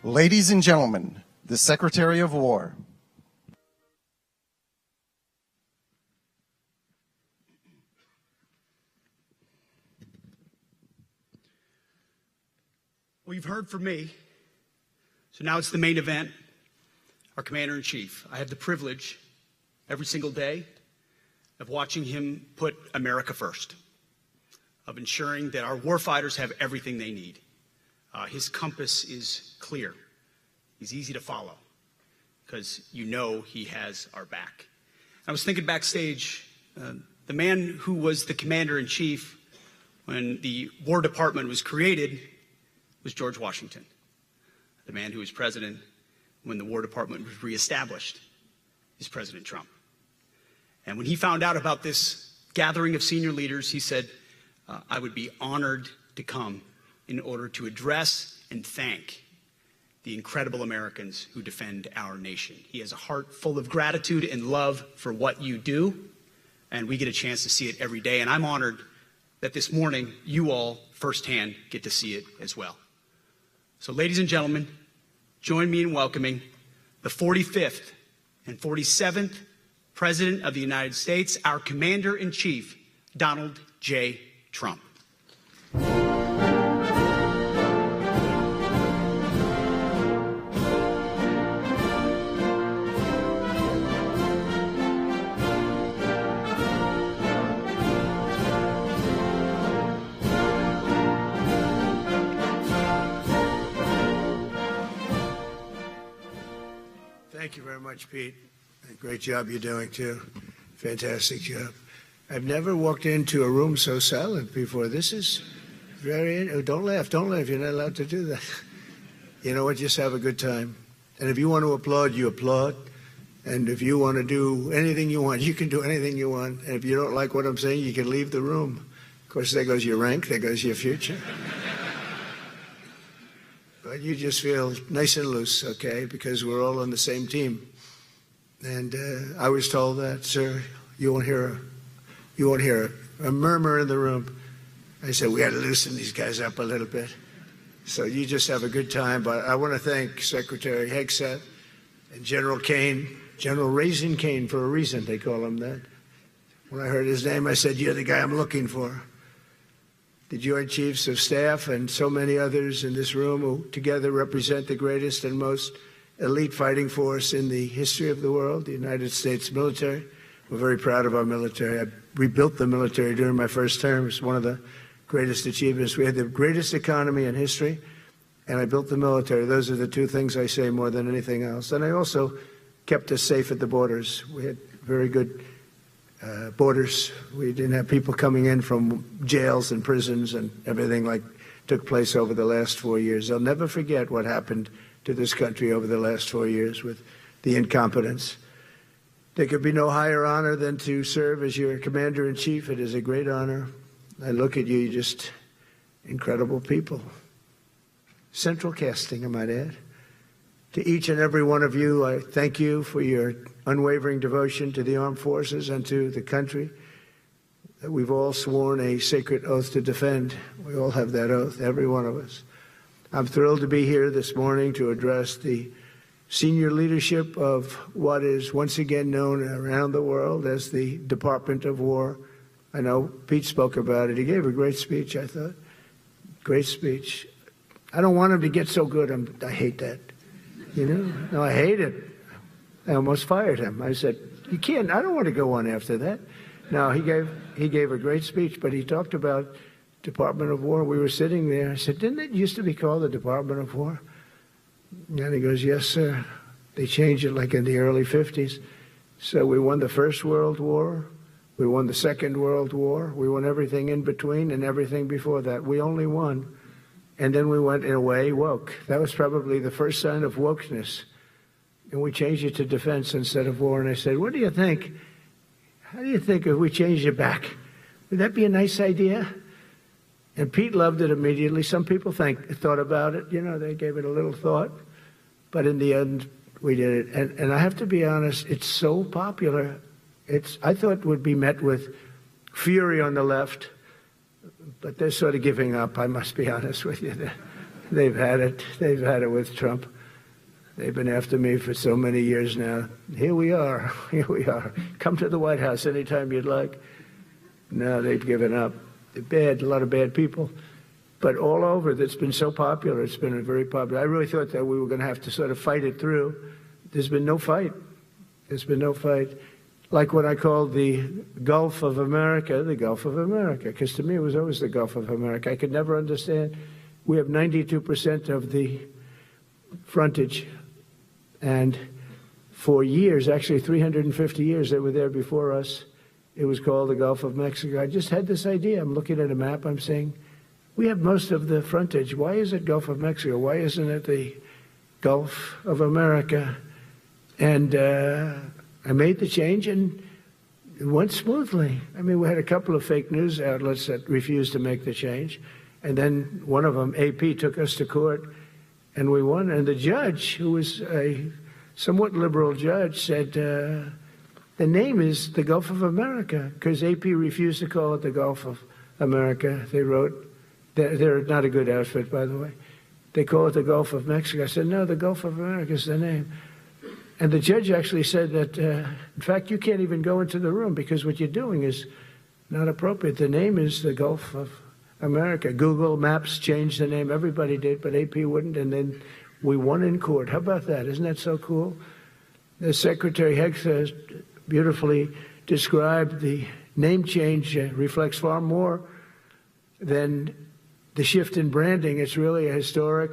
Ladies and gentlemen, the Secretary of War. Well, you've heard from me, so now it's the main event, our Commander-in-Chief. I have the privilege every single day of watching him put America first, of ensuring that our warfighters have everything they need. His compass is clear. He's easy to follow because you know he has our back. I was thinking backstage, the man who was the Commander-in-Chief when the War Department was created was George Washington. The man who was president when the War Department was reestablished is President Trump. And when he found out about this gathering of senior leaders, he said, I would be honored to come in order to address and thank the incredible Americans who defend our nation. He has a heart full of gratitude and love for what you do, and we get a chance to see it every day. And I'm honored that this morning you all firsthand get to see it as well. So, ladies and gentlemen, join me in welcoming the 45th and 47th President of the United States, our Commander-in-Chief, Donald J. Trump. Thank you very much, Pete. Great job you're doing, too. Fantastic job. I've never walked into a room so silent before. This is very... Oh, don't laugh. Don't laugh. You're not allowed to do that. You know what? Just have a good time. And if you want to applaud, you applaud. And if you want to do anything you want, you can do anything you want. And if you don't like what I'm saying, you can leave the room. Of course, there goes your rank. There goes your future. But you just feel nice and loose, okay, because we're all on the same team. And I was told that, sir, you won't hear a murmur in the room. I said, we got to loosen these guys up a little bit. So you just have a good time. But I want to thank Secretary Hegseth and General Kane, General Raisin Kane for a reason, they call him that. When I heard his name, I said, you're the guy I'm looking for. The Joint Chiefs of Staff and so many others in this room who together represent the greatest and most elite fighting force in the history of the world, the United States military. We're very proud of our military. I rebuilt the military during my first term. It's one of the greatest achievements. We had the greatest economy in history, and I built the military. Those are the two things I say more than anything else. And I also kept us safe at the borders. We had very good borders. We didn't have people coming in from jails and prisons and everything like took place over the last 4 years. I'll never forget what happened to this country over the last 4 years with the incompetence. There could be no higher honor than to serve as your Commander-in-Chief. It is a great honor. I look at you, just incredible people. Central casting, I might add. To each and every one of you, I thank you for your unwavering devotion to the armed forces and to the country that we've all sworn a sacred oath to defend. We all have that oath, every one of us. I'm thrilled to be here this morning to address the senior leadership of what is once again known around the world as the Department of War. I know Pete spoke about it. He gave a great speech, I thought. Great speech. I don't want him to get so good. I hate that. You know? No, I hate it. I almost fired him. I said, you can't, I don't want to go on after that. No, he gave a great speech, but he talked about Department of War. We were sitting there. I said, didn't it used to be called the Department of War? And he goes, yes, sir. They changed it like in the early 50s. So we won the First World War. We won the Second World War. We won everything in between and everything before that. We only won. And then we went, in a way, woke. That was probably the first sign of wokeness. And we changed it to defense instead of war. And I said, what do you think? How do you think if we changed it back? Would that be a nice idea? And Pete loved it immediately. Some people thought about it. You know, they gave it a little thought. But in the end, we did it. And I have to be honest, it's so popular. I thought it would be met with fury on the left. But they're sort of giving up, I must be honest with you. They've had it. They've had it with Trump. They've been after me for so many years now. Here we are. Here we are. Come to the White House anytime you'd like. No, they've given up. They're bad, a lot of bad people. But all over, it's been so popular. It's been very popular. I really thought that we were going to have to sort of fight it through. There's been no fight. There's been no fight. Like what I called the Gulf of America, the Gulf of America, because to me it was always the Gulf of America. I could never understand. We have 92% of the frontage, and for years, actually 350 years, they were there before us. It was called the Gulf of Mexico. I just had this idea. I'm looking at a map. I'm saying, we have most of the frontage. Why is it Gulf of Mexico? Why isn't it the Gulf of America? And I made the change, and it went smoothly. I mean, we had a couple of fake news outlets that refused to make the change. And then one of them, AP, took us to court, and we won. And the judge, who was a somewhat liberal judge, said, the name is the Gulf of America, because AP refused to call it the Gulf of America. They wrote, they're not a good outfit, by the way. They call it the Gulf of Mexico. I said, no, the Gulf of America is the name. And the judge actually said that, in fact, you can't even go into the room because what you're doing is not appropriate. The name is the Gulf of America. Google Maps changed the name. Everybody did, but AP wouldn't. And then we won in court. How about that? Isn't that so cool? The Secretary Hicks has beautifully described the name change reflects far more than the shift in branding. It's really a historic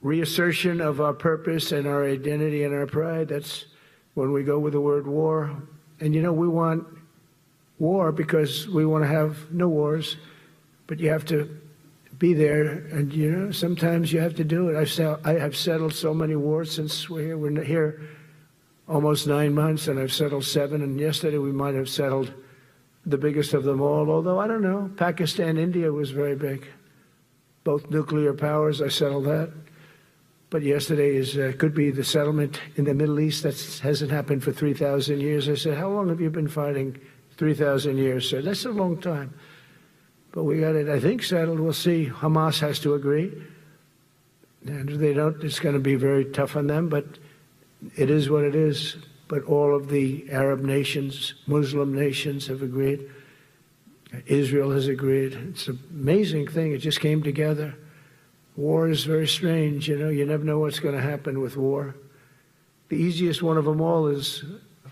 reassertion of our purpose and our identity and our pride. That's when we go with the word war. And, you know, we want war because we want to have no wars, but you have to be there. And, you know, sometimes you have to do it. I have settled so many wars since we're here almost 9 months, and I've settled 7. And yesterday we might have settled the biggest of them all, although I don't know. Pakistan, India was very big. Both nuclear powers, I settled that. But yesterday could be the settlement in the Middle East that hasn't happened for 3,000 years. I said, how long have you been fighting? 3,000 years, sir. That's a long time. But we got it, I think, settled. We'll see. Hamas has to agree. And if they don't, it's going to be very tough on them. But it is what it is. But all of the Arab nations, Muslim nations have agreed. Israel has agreed. It's an amazing thing. It just came together. War is very strange, you know. You never know what's going to happen with war. The easiest one of them all is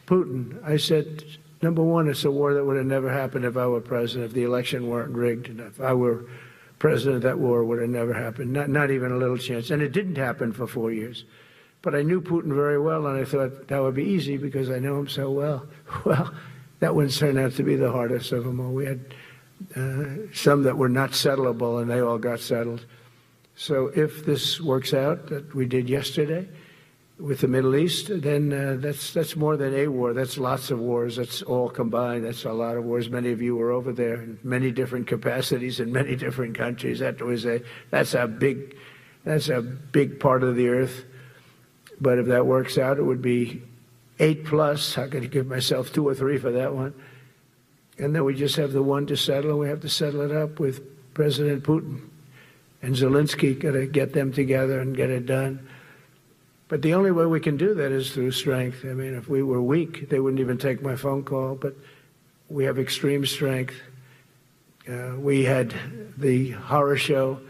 Putin. I said, number one, it's a war that would have never happened if I were president, if the election weren't rigged. And if I were president, that war would have never happened, not even a little chance. And it didn't happen for 4 years. But I knew Putin very well, and I thought that would be easy because I know him so well. Well, that one turned out to be the hardest of them all. We had some that were not settlable, and they all got settled. So if this works out, that we did yesterday with the Middle East, then that's more than a war. That's lots of wars. That's all combined. That's a lot of wars. Many of you were over there in many different capacities in many different countries. That's a big part of the earth. But if that works out, it would be 8+. I could give myself 2 or 3 for that one. And then we just have the one to settle, and we have to settle it up with President Putin. And Zelensky, got to get them together and get it done. But the only way we can do that is through strength. I mean, if we were weak, they wouldn't even take my phone call. But we have extreme strength. We had the horror show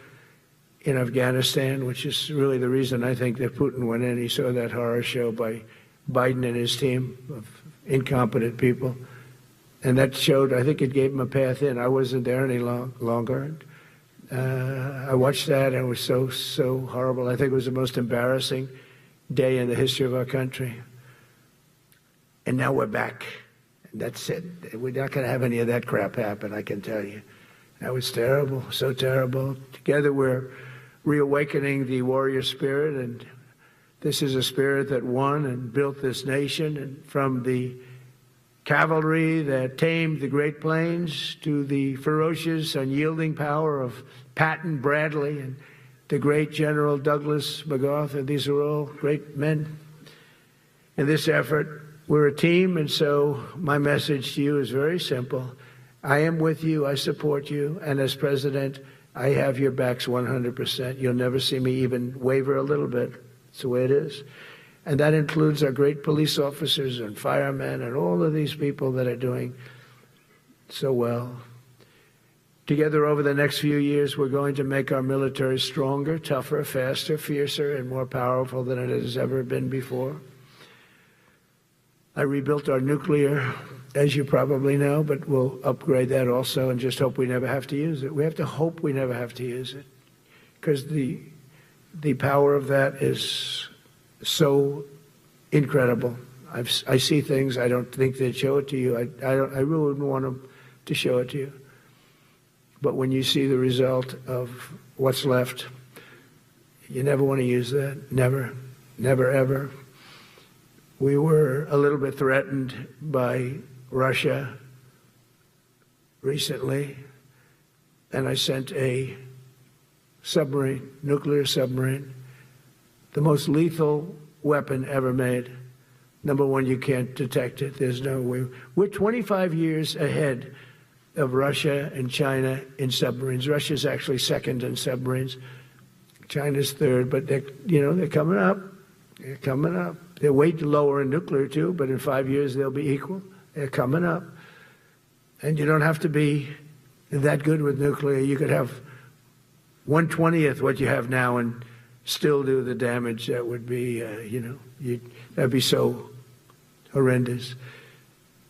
in Afghanistan, which is really the reason I think that Putin went in. He saw that horror show by Biden and his team of incompetent people. And that showed, I think it gave him a path in. I wasn't there any longer. I watched that, and it was so horrible. I think it was the most embarrassing day in the history of our country. And now we're back. And that's it. We're not going to have any of that crap happen, I can tell you. That was terrible, so terrible. Together we're reawakening the warrior spirit, and this is a spirit that won and built this nation, and from the cavalry that tamed the Great Plains to the ferocious, unyielding power of Patton Bradley and the great General Douglas MacArthur. These are all great men. In this effort, we're a team, and so my message to you is very simple. I am with you, I support you, and as president, I have your backs 100%. You'll never see me even waver a little bit. It's the way it is. And that includes our great police officers and firemen and all of these people that are doing so well. Together over the next few years, we're going to make our military stronger, tougher, faster, fiercer, and more powerful than it has ever been before. I rebuilt our nuclear, as you probably know, but we'll upgrade that also and just hope we never have to use it. We have to hope we never have to use it, because the power of that is so incredible. I see things, I don't think they'd show it to you. I really wouldn't want them to show it to you. But when you see the result of what's left, you never want to use that. Never, never, ever. We were a little bit threatened by Russia recently, and I sent a submarine, nuclear submarine, the most lethal weapon ever made. Number one, you can't detect it. There's no way. We're 25 years ahead of Russia and China in submarines. Russia's actually second in submarines. China's third, but they're coming up. They're coming up. They're way lower in nuclear too, but in 5 years they'll be equal. They're coming up. And you don't have to be that good with nuclear. You could have 1/20th what you have now and still do the damage that would be, that'd be so horrendous.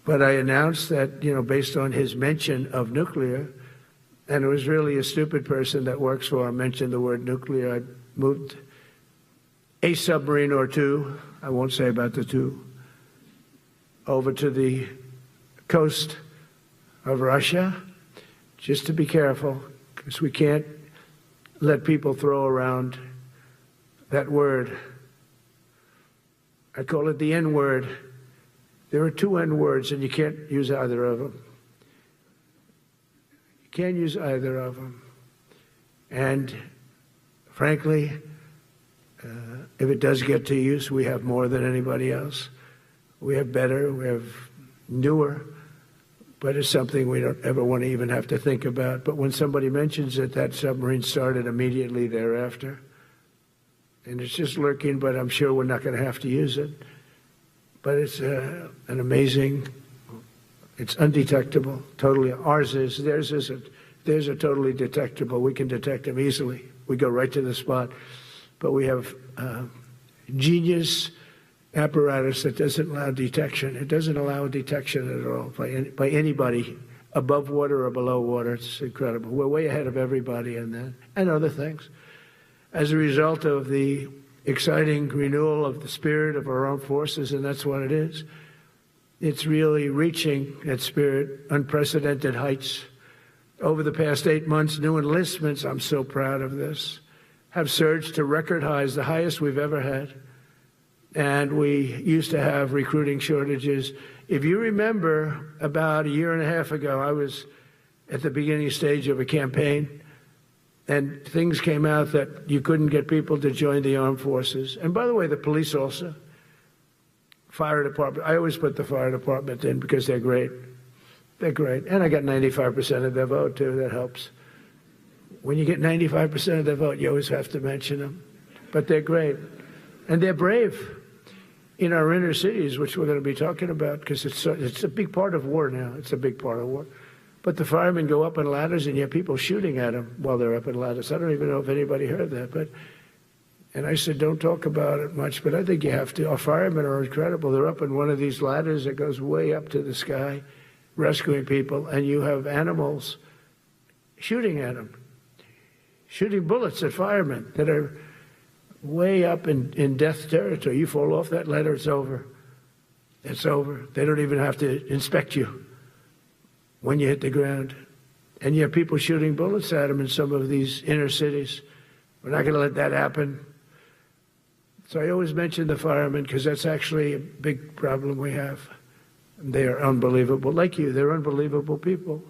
But I announced that, based on his mention of nuclear, and it was really a stupid person that works for him mentioned the word nuclear, I moved a submarine or two, I won't say about the two, over to the coast of Russia, just to be careful, because we can't let people throw around that word. I call it the N-word. There are two N-words, and you can't use either of them. You can't use either of them. And frankly, if it does get to use, we have more than anybody else. We have better, we have newer, but it's something we don't ever want to even have to think about. But when somebody mentions it, that submarine started immediately thereafter. And it's just lurking, but I'm sure we're not going to have to use it. But it's an amazing, it's undetectable, totally. Ours is, theirs isn't. Theirs are totally detectable. We can detect them easily. We go right to the spot. But we have genius apparatus that doesn't allow detection. It doesn't allow detection at all by anybody above water or below water. It's incredible. We're way ahead of everybody in that and other things. As a result of the exciting renewal of the spirit of our armed forces, and that's what it is. It's really reaching that spirit, unprecedented heights. Over the past 8 months, new enlistments, I'm so proud of this, have surged to record highs, the highest we've ever had. And we used to have recruiting shortages. If you remember, about a year and a half ago, I was at the beginning stage of a campaign, and things came out that you couldn't get people to join the armed forces. And by the way, the police also. Fire department. I always put the fire department in because they're great. They're great. And I got 95% of their vote, too. That helps. When you get 95% of their vote, you always have to mention them. But they're great. And they're brave in our inner cities, which we're going to be talking about, because it's a big part of war now. It's a big part of war. But the firemen go up in ladders, and you have people shooting at them while they're up in ladders. I don't even know if anybody heard that. And I said, don't talk about it much, but I think you have to. Our firemen are incredible. They're up in one of these ladders that goes way up to the sky, rescuing people, and you have animals shooting at them, shooting bullets at firemen that are way up in death territory. You fall off that ladder, it's over. It's over. They don't even have to inspect you when you hit the ground. And you have people shooting bullets at them in some of these inner cities. We're not going to let that happen. So I always mention the firemen because that's actually a big problem we have. They are unbelievable. Like you, they're unbelievable people.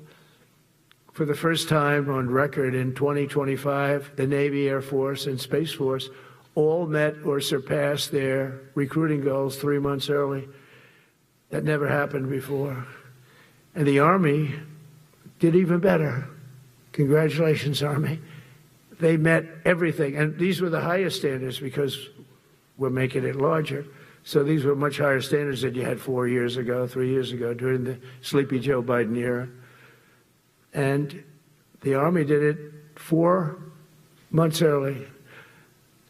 For the first time on record in 2025, the Navy, Air Force, and Space Force all met or surpassed their recruiting goals 3 months early. That never happened before. And the Army did even better. Congratulations, Army. They met everything. And these were the highest standards because we're making it larger. So these were much higher standards than you had 4 years ago, 3 years ago, during the Sleepy Joe Biden era. And the Army did it 4 months early.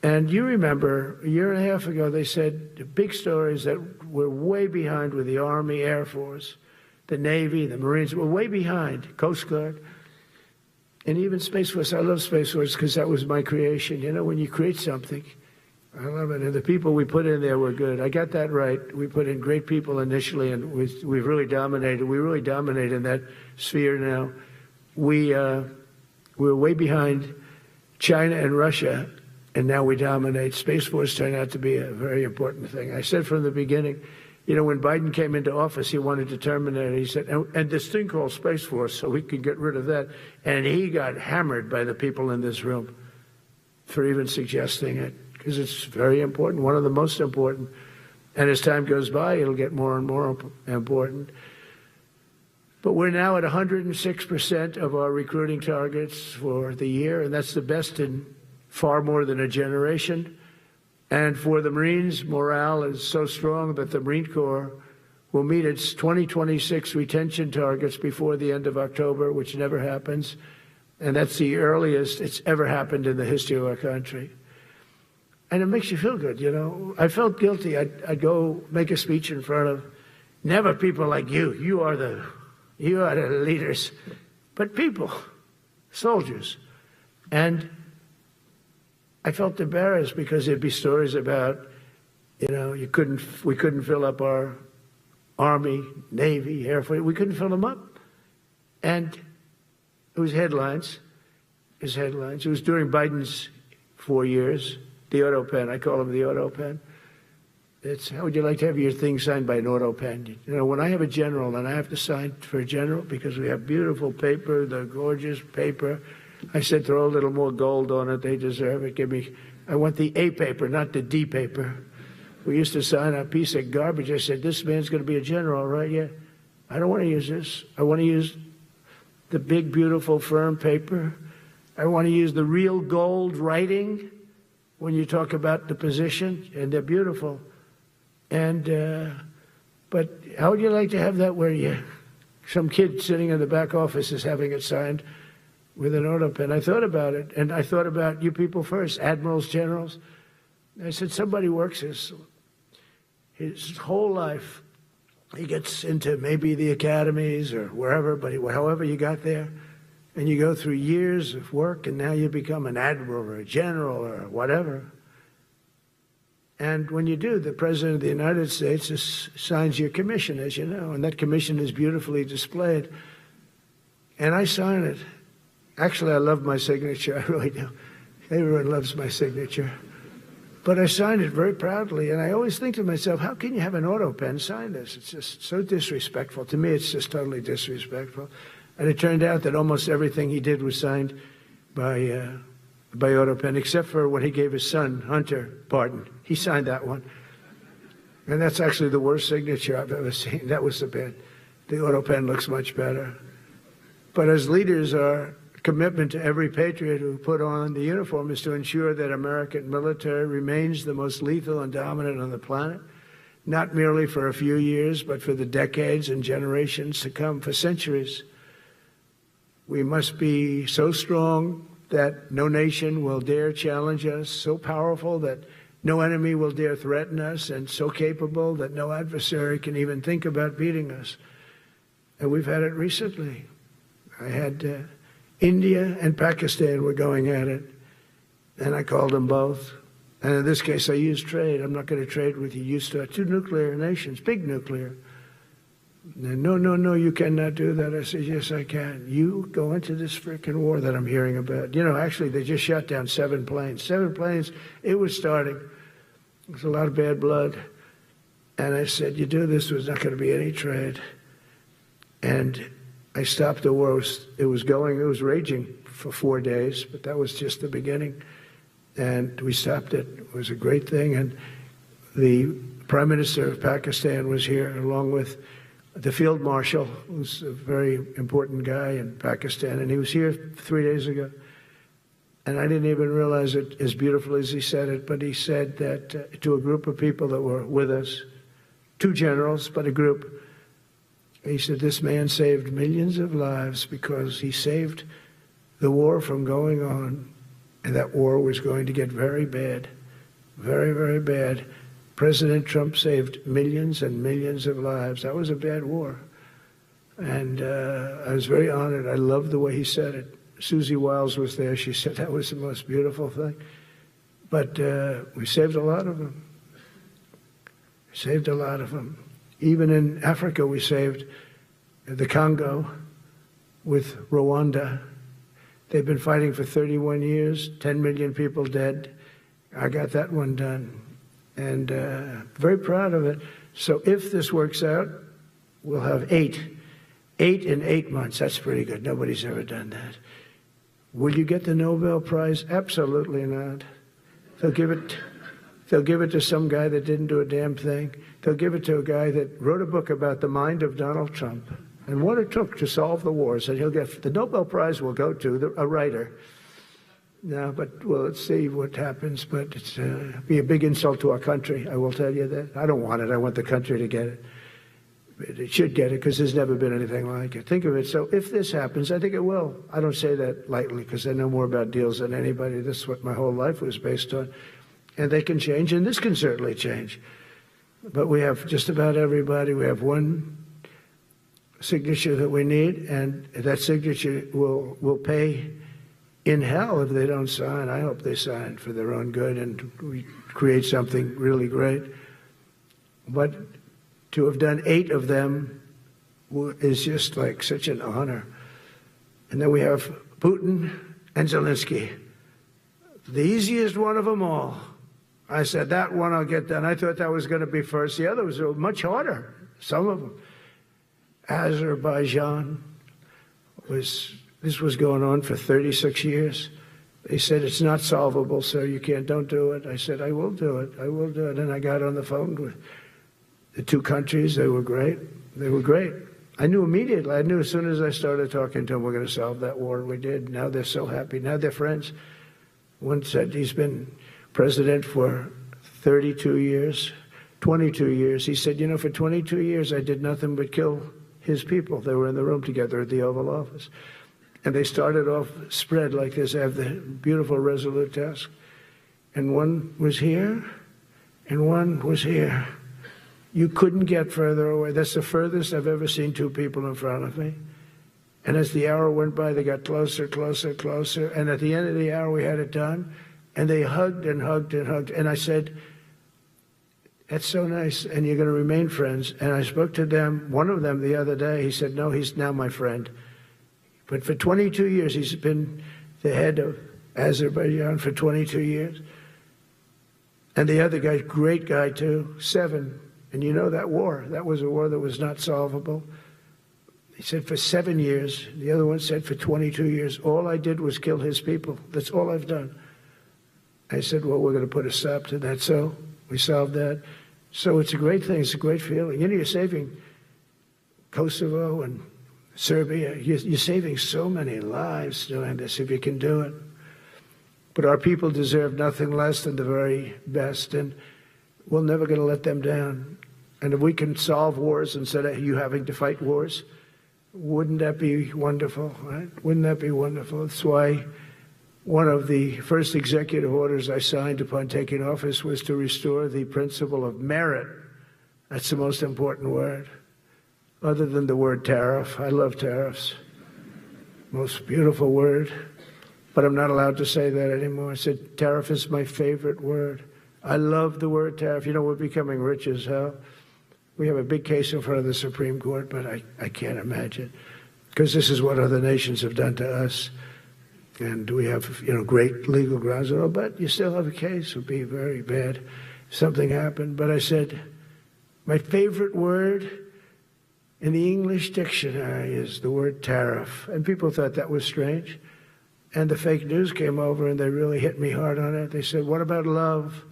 And you remember, a year and a half ago, they said the big stories that we're way behind with the Army, Air Force, the Navy, the Marines. We're way behind, Coast Guard. And even Space Force. I love Space Force because that was my creation. You know, when you create something, I love it. And the people we put in there were good. I got that right. We put in great people initially, and we've really dominated. We really dominate in that sphere now. We're way behind China and Russia, and now we dominate. Space Force turned out to be a very important thing. I said from the beginning, you know, when Biden came into office, he wanted to terminate it. He said, and this thing called Space Force, so we could get rid of that. And he got hammered by the people in this room for even suggesting it, because it's very important, one of the most important. And as time goes by, it'll get more and more important. But we're now at 106% of our recruiting targets for the year, and that's the best in far more than a generation. And for the Marines, morale is so strong that the Marine Corps will meet its 2026 retention targets before the end of October, which never happens. And that's the earliest it's ever happened in the history of our country. And it makes you feel good, you know. I felt guilty. I'd go make a speech in front of never people like you. You are the leaders. But people, soldiers. And I felt embarrassed because there'd be stories about, you know, we couldn't fill up our Army, Navy, Air Force. We couldn't fill them up. And it was headlines. It was during Biden's 4 years. The auto pen, I call him the auto pen. It's, how would you like to have your thing signed by an auto pen? You know, when I have a general and I have to sign for a general because we have beautiful paper, the gorgeous paper, I said, throw a little more gold on it. They deserve it. I want the A paper, not the D paper. We used to sign a piece of garbage. I said, this man's going to be a general, right? Yeah. I don't want to use this. I want to use the big, beautiful, firm paper. I want to use the real gold writing when you talk about the position, and they're beautiful. And, but how would you like to have that where some kid sitting in the back office is having it signed with an auto pen? I thought about it, and I thought about you people first, admirals, generals. I said, somebody works his whole life. He gets into maybe the academies or wherever, but however you got there, and you go through years of work, and now you become an admiral or a general or whatever. And when you do, the President of the United States signs your commission, as you know, and that commission is beautifully displayed. And I sign it. Actually, I love my signature. I really do. Everyone loves my signature. But I signed it very proudly, and I always think to myself, how can you have an auto pen sign this? It's just so disrespectful. To me, it's just totally disrespectful. And it turned out that almost everything he did was signed by auto pen, except for when he gave his son, Hunter, pardon. He signed that one. And that's actually the worst signature I've ever seen. That was the bad. The auto pen looks much better. But as leaders, our commitment to every patriot who put on the uniform is to ensure that American military remains the most lethal and dominant on the planet, not merely for a few years, but for the decades and generations to come, for centuries. We must be so strong that no nation will dare challenge us, so powerful that no enemy will dare threaten us, and so capable that no adversary can even think about beating us. And we've had it recently. I had India and Pakistan were going at it, and I called them both. And in this case, I used trade. I'm not going to trade with you. Used to two nuclear nations, big nuclear. And no, you cannot do that. I said, yes, I can. You go into this freaking war that I'm hearing about. You know, actually, they just shot down 7 planes. 7 planes, it was starting. There's a lot of bad blood. And I said, you do this, there's not going to be any trade. And I stopped the war. It was raging for 4 days, but that was just the beginning. And we stopped it. It was a great thing. And the Prime Minister of Pakistan was here, along with the Field Marshal, who's a very important guy in Pakistan, and he was here 3 days ago. And I didn't even realize it as beautiful as he said it, but he said that to a group of people that were with us, 2 generals, but a group, he said, this man saved millions of lives because he saved the war from going on, and that war was going to get very bad, very, very bad. President Trump saved millions and millions of lives. That was a bad war. And I was very honored. I loved the way he said it. Susie Wiles was there. She said that was the most beautiful thing. But we saved a lot of them. We saved a lot of them. Even in Africa, we saved the Congo with Rwanda. They've been fighting for 31 years, 10 million people dead. I got that one done. And very proud of it. So if this works out, we'll have 8 in 8 months. That's pretty good. Nobody's ever done that. Will you get the Nobel Prize? Absolutely not. They'll give it to some guy that didn't do a damn thing. They'll give it to a guy that wrote a book about the mind of Donald Trump and what it took to solve the wars. And he'll get the Nobel Prize will go to a writer. No, but well, let's see what happens. But it's be a big insult to our country. I will tell you that. I don't want it. I want the country to get it. It should get it because there's never been anything like it. Think of it. So if this happens, I think it will. I don't say that lightly because I know more about deals than anybody. This is what my whole life was based on. And they can change, and this can certainly change. But we have just about everybody. We have one signature that we need, and that signature will pay in hell if they don't sign. I hope they sign for their own good and we create something really great. But to have done 8 of them is just like such an honor. And then we have Putin and Zelensky. The easiest one of them all. I said, that one I'll get done. I thought that was going to be first. The others were much harder, some of them. Azerbaijan this was going on for 36 years. They said, it's not solvable, so don't do it. I said, I will do it. I will do it. And I got on the phone with the 2 countries. They were great. They were great. I knew immediately. I knew as soon as I started talking to them, we're going to solve that war. We did. Now they're so happy. Now they're friends. One said he's been president for 32 years, 22 years. He said, for 22 years, I did nothing but kill his people. They were in the room together at the Oval Office. And they started off spread like this. I have the beautiful Resolute desk. And one was here, and one was here. You couldn't get further away. That's the furthest I've ever seen 2 people in front of me. And as the hour went by, they got closer, closer, closer. And at the end of the hour, we had it done. And they hugged and hugged and hugged. And I said, that's so nice, and you're going to remain friends. And I spoke to them, one of them the other day. He said, no, he's now my friend. But for 22 years, he's been the head of Azerbaijan for 22 years. And the other guy, great guy too, 7. And that war, that was a war that was not solvable. He said for 7 years. The other one said for 22 years. All I did was kill his people. That's all I've done. I said, well, we're going to put a stop to that. So we solved that. So it's a great thing. It's a great feeling. You're saving Kosovo and Serbia. You're saving so many lives doing this if you can do it. But our people deserve nothing less than the very best, and we're never going to let them down. And if we can solve wars instead of you having to fight wars, wouldn't that be wonderful, right? Wouldn't that be wonderful? That's why one of the first executive orders I signed upon taking office was to restore the principle of merit. That's the most important word, other than the word tariff. I love tariffs. Most beautiful word. But I'm not allowed to say that anymore. I said tariff is my favorite word. I love the word tariff. We're becoming rich as hell. We have a big case in front of the Supreme Court, but I can't imagine. Because this is what other nations have done to us. And we have, great legal grounds. But you still have a case. It would be very bad if something happened. But I said, my favorite word in the English dictionary is the word tariff. And people thought that was strange. And the fake news came over and they really hit me hard on it. They said, what about love?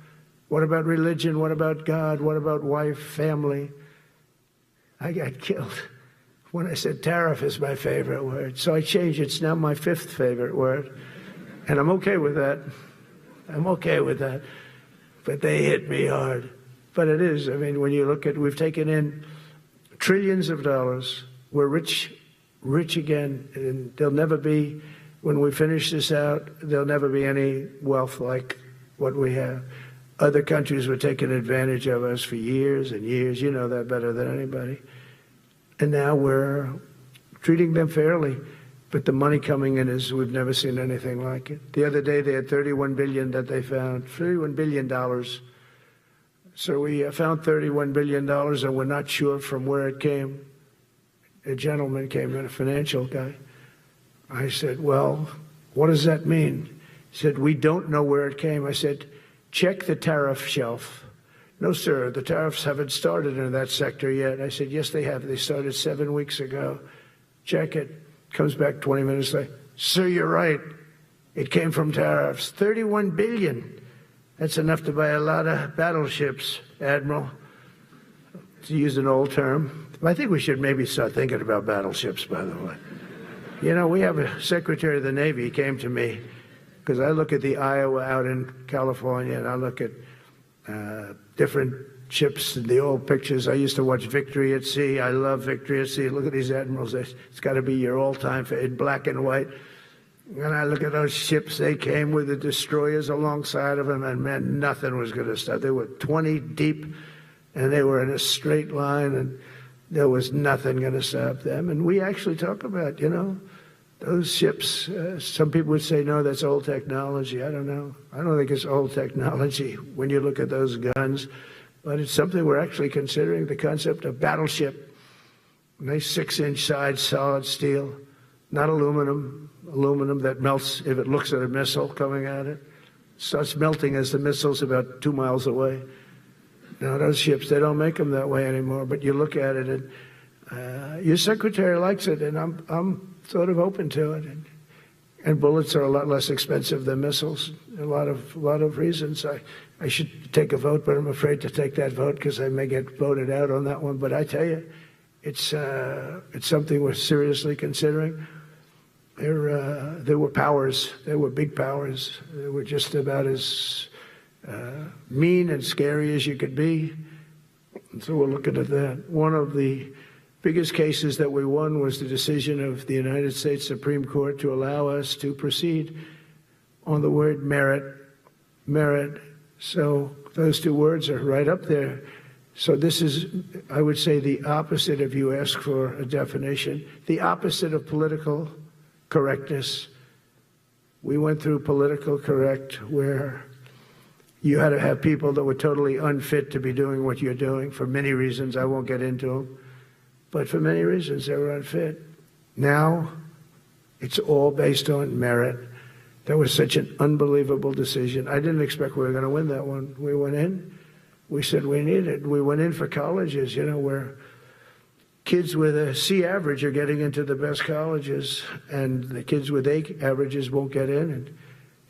What about religion? What about God? What about wife, family? I got killed when I said tariff is my favorite word. So I changed it. It's now my 5th favorite word. And I'm okay with that. I'm okay with that. But they hit me hard. But it is. I mean, when you look at, we've taken in trillions of dollars. We're rich again. And there'll never be, when we finish this out, there'll never be any wealth like what we have. Other countries were taking advantage of us for years and years. You know that better than anybody. And now we're treating them fairly. But the money coming in is, we've never seen anything like it. The other day they had $31 billion that they found, $31 billion. So we found $31 billion and we're not sure from where it came. A gentleman came in, a financial guy. I said, well, what does that mean? He said, we don't know where it came. I said, check the tariff shelf. No, sir, the tariffs haven't started in that sector yet. I said, yes, they have. They started 7 weeks ago. Check it. Comes back 20 minutes later. Sir, you're right. It came from tariffs. $31 billion. That's enough to buy a lot of battleships, Admiral, to use an old term. I think we should maybe start thinking about battleships, by the way. You know, we have a Secretary of the Navy. He came to me because I look at the Iowa out in California, and I look at different ships and the old pictures. I used to watch Victory at Sea. I love Victory at Sea. Look at these admirals. It's got to be your all-time in black and white. And I look at those ships. They came with the destroyers alongside of them, and man, nothing was going to stop. They were 20 deep, and they were in a straight line, and there was nothing going to stop them. And we actually talk about, you know, those ships. Some people would say, no, that's old technology. I don't know. I don't think it's old technology when you look at those guns. But it's something we're actually considering, the concept of battleship. Nice 6-inch sides, solid steel, not aluminum. Aluminum that melts if it looks at a missile coming at it. Starts melting as the missile's about 2 miles away. Now, those ships, they don't make them that way anymore. But you look at it, and your secretary likes it, and I'm sort of open to it. And bullets are a lot less expensive than missiles. A lot of reasons. I should take a vote, but I'm afraid to take that vote because I may get voted out on that one. But I tell you, it's something we're seriously considering. There were powers. There were big powers. They were just about as mean and scary as you could be. And so we're looking at that. One of the biggest cases that we won was the decision of the United States Supreme Court to allow us to proceed on the word merit. Merit. So those two words are right up there. So this is, I would say, the opposite, if you ask for a definition, the opposite of political correctness. We went through political correct, where you had to have people that were totally unfit to be doing what you're doing for many reasons. I won't get into them. But for many reasons, they were unfit. Now, it's all based on merit. That was such an unbelievable decision. I didn't expect we were going to win that one. We went in. We said we need it. We went in for colleges, you know, where kids with a C average are getting into the best colleges, and the kids with A averages won't get in. And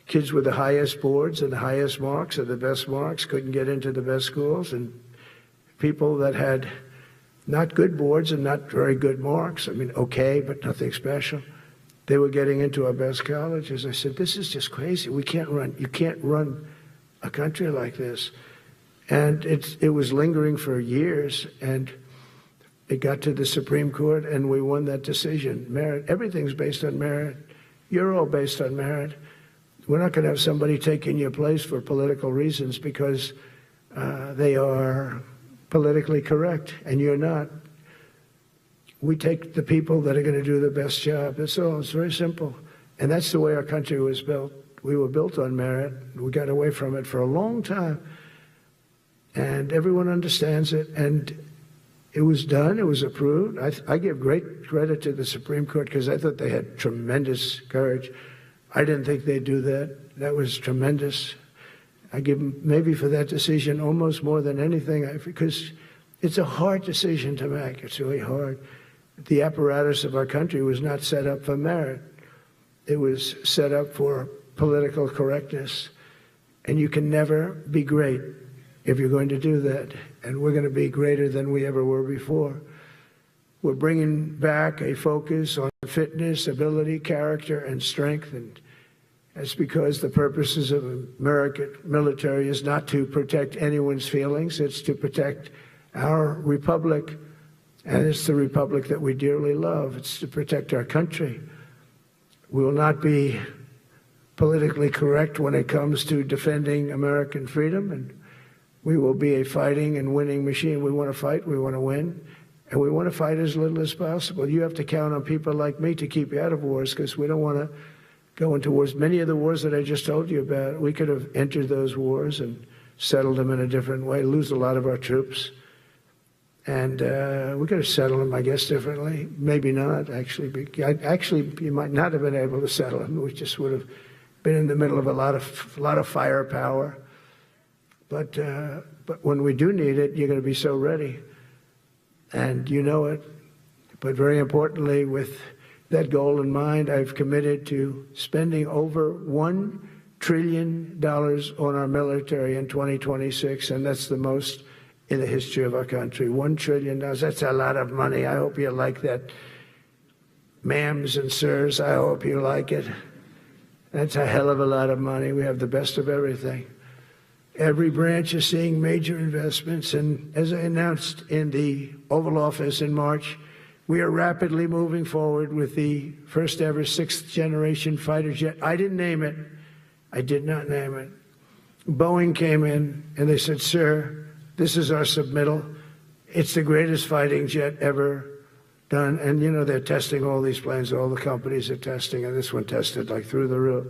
kids with the highest boards and the highest marks or the best marks couldn't get into the best schools. And people that had not good boards and not very good marks, I mean, okay, but nothing special, they were getting into our best colleges. I said, this is just crazy. You can't run a country like this. And it was lingering for years, and it got to the Supreme Court, and we won that decision. Merit, everything's based on merit. You're all based on merit. We're not going to have somebody taking your place for political reasons because they are politically correct, and you're not. We take the people that are going to do the best job. That's all. It's very simple. And that's the way our country was built. We were built on merit. We got away from it for a long time. And everyone understands it. And it was done. It was approved. I give great credit to the Supreme Court because I thought they had tremendous courage. I didn't think they'd do that. That was tremendous. I give them maybe for that decision almost more than anything because it's a hard decision to make. It's really hard. The apparatus of our country was not set up for merit. It was set up for political correctness. And you can never be great if you're going to do that. And we're going to be greater than we ever were before. We're bringing back a focus on fitness, ability, character, and strength. And That's because the purposes of American military is not to protect anyone's feelings. It's to protect our republic, and it's the republic that we dearly love. It's to protect our country. We will not be politically correct when it comes to defending American freedom, and we will be a fighting and winning machine. We want to fight, we want to win, and we want to fight as little as possible. You have to count on people like me to keep you out of wars, because we don't want to go into wars. Many of the wars that I just told you about, we could have entered those wars and settled them in a different way, lose a lot of our troops. And we could have settled them, I guess, differently. Maybe not, actually. Actually, you might not have been able to settle them. We just would have been in the middle of a lot of firepower. But when we do need it, you're going to be so ready. And you know it. But very importantly, with that goal in mind, I've committed to spending over $1 trillion on our military in 2026, and that's the most in the history of our country. $1 trillion, that's a lot of money. I hope you like that. Ma'ams and sirs, I hope you like it. That's a hell of a lot of money. We have the best of everything. Every branch is seeing major investments, and as I announced in the Oval Office in March, we are rapidly moving forward with the first ever 6th generation fighter jet. I didn't name it. I did not name it. Boeing came in and they said, "Sir, this is our submittal. It's the greatest fighting jet ever done." And you know, they're testing all these planes, all the companies are testing, and this one tested like through the roof.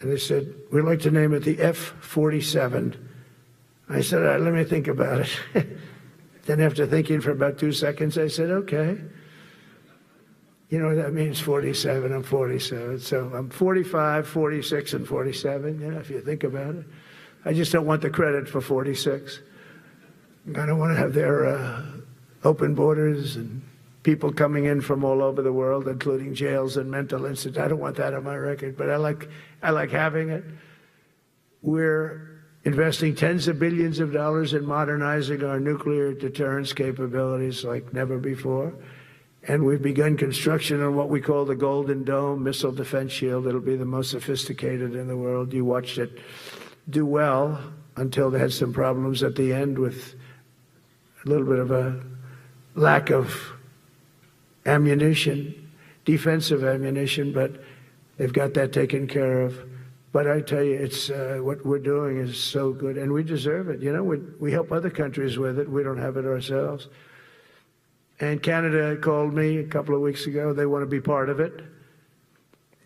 And they said, "We'd like to name it the F-47. I said, "All right, let me think about it." Then after thinking for about 2 seconds, I said, "Okay." You know what that means, 47, I'm 47. So I'm 45, 46, and 47, you know, if you think about it. I just don't want the credit for 46. I don't want to have their open borders and people coming in from all over the world, including jails and mental institutes. I don't want that on my record, but I like having it. We're investing tens of billions of dollars in modernizing our nuclear deterrence capabilities like never before. And we've begun construction on what we call the Golden Dome missile defense shield. It'll be the most sophisticated in the world. You watched it do well until they had some problems at the end with a little bit of a lack of ammunition, defensive ammunition, but they've got that taken care of. But I tell you, it's what we're doing is so good, and we deserve it. You know, we help other countries with it. We don't have it ourselves. And Canada called me a couple of weeks ago. They want to be part of it.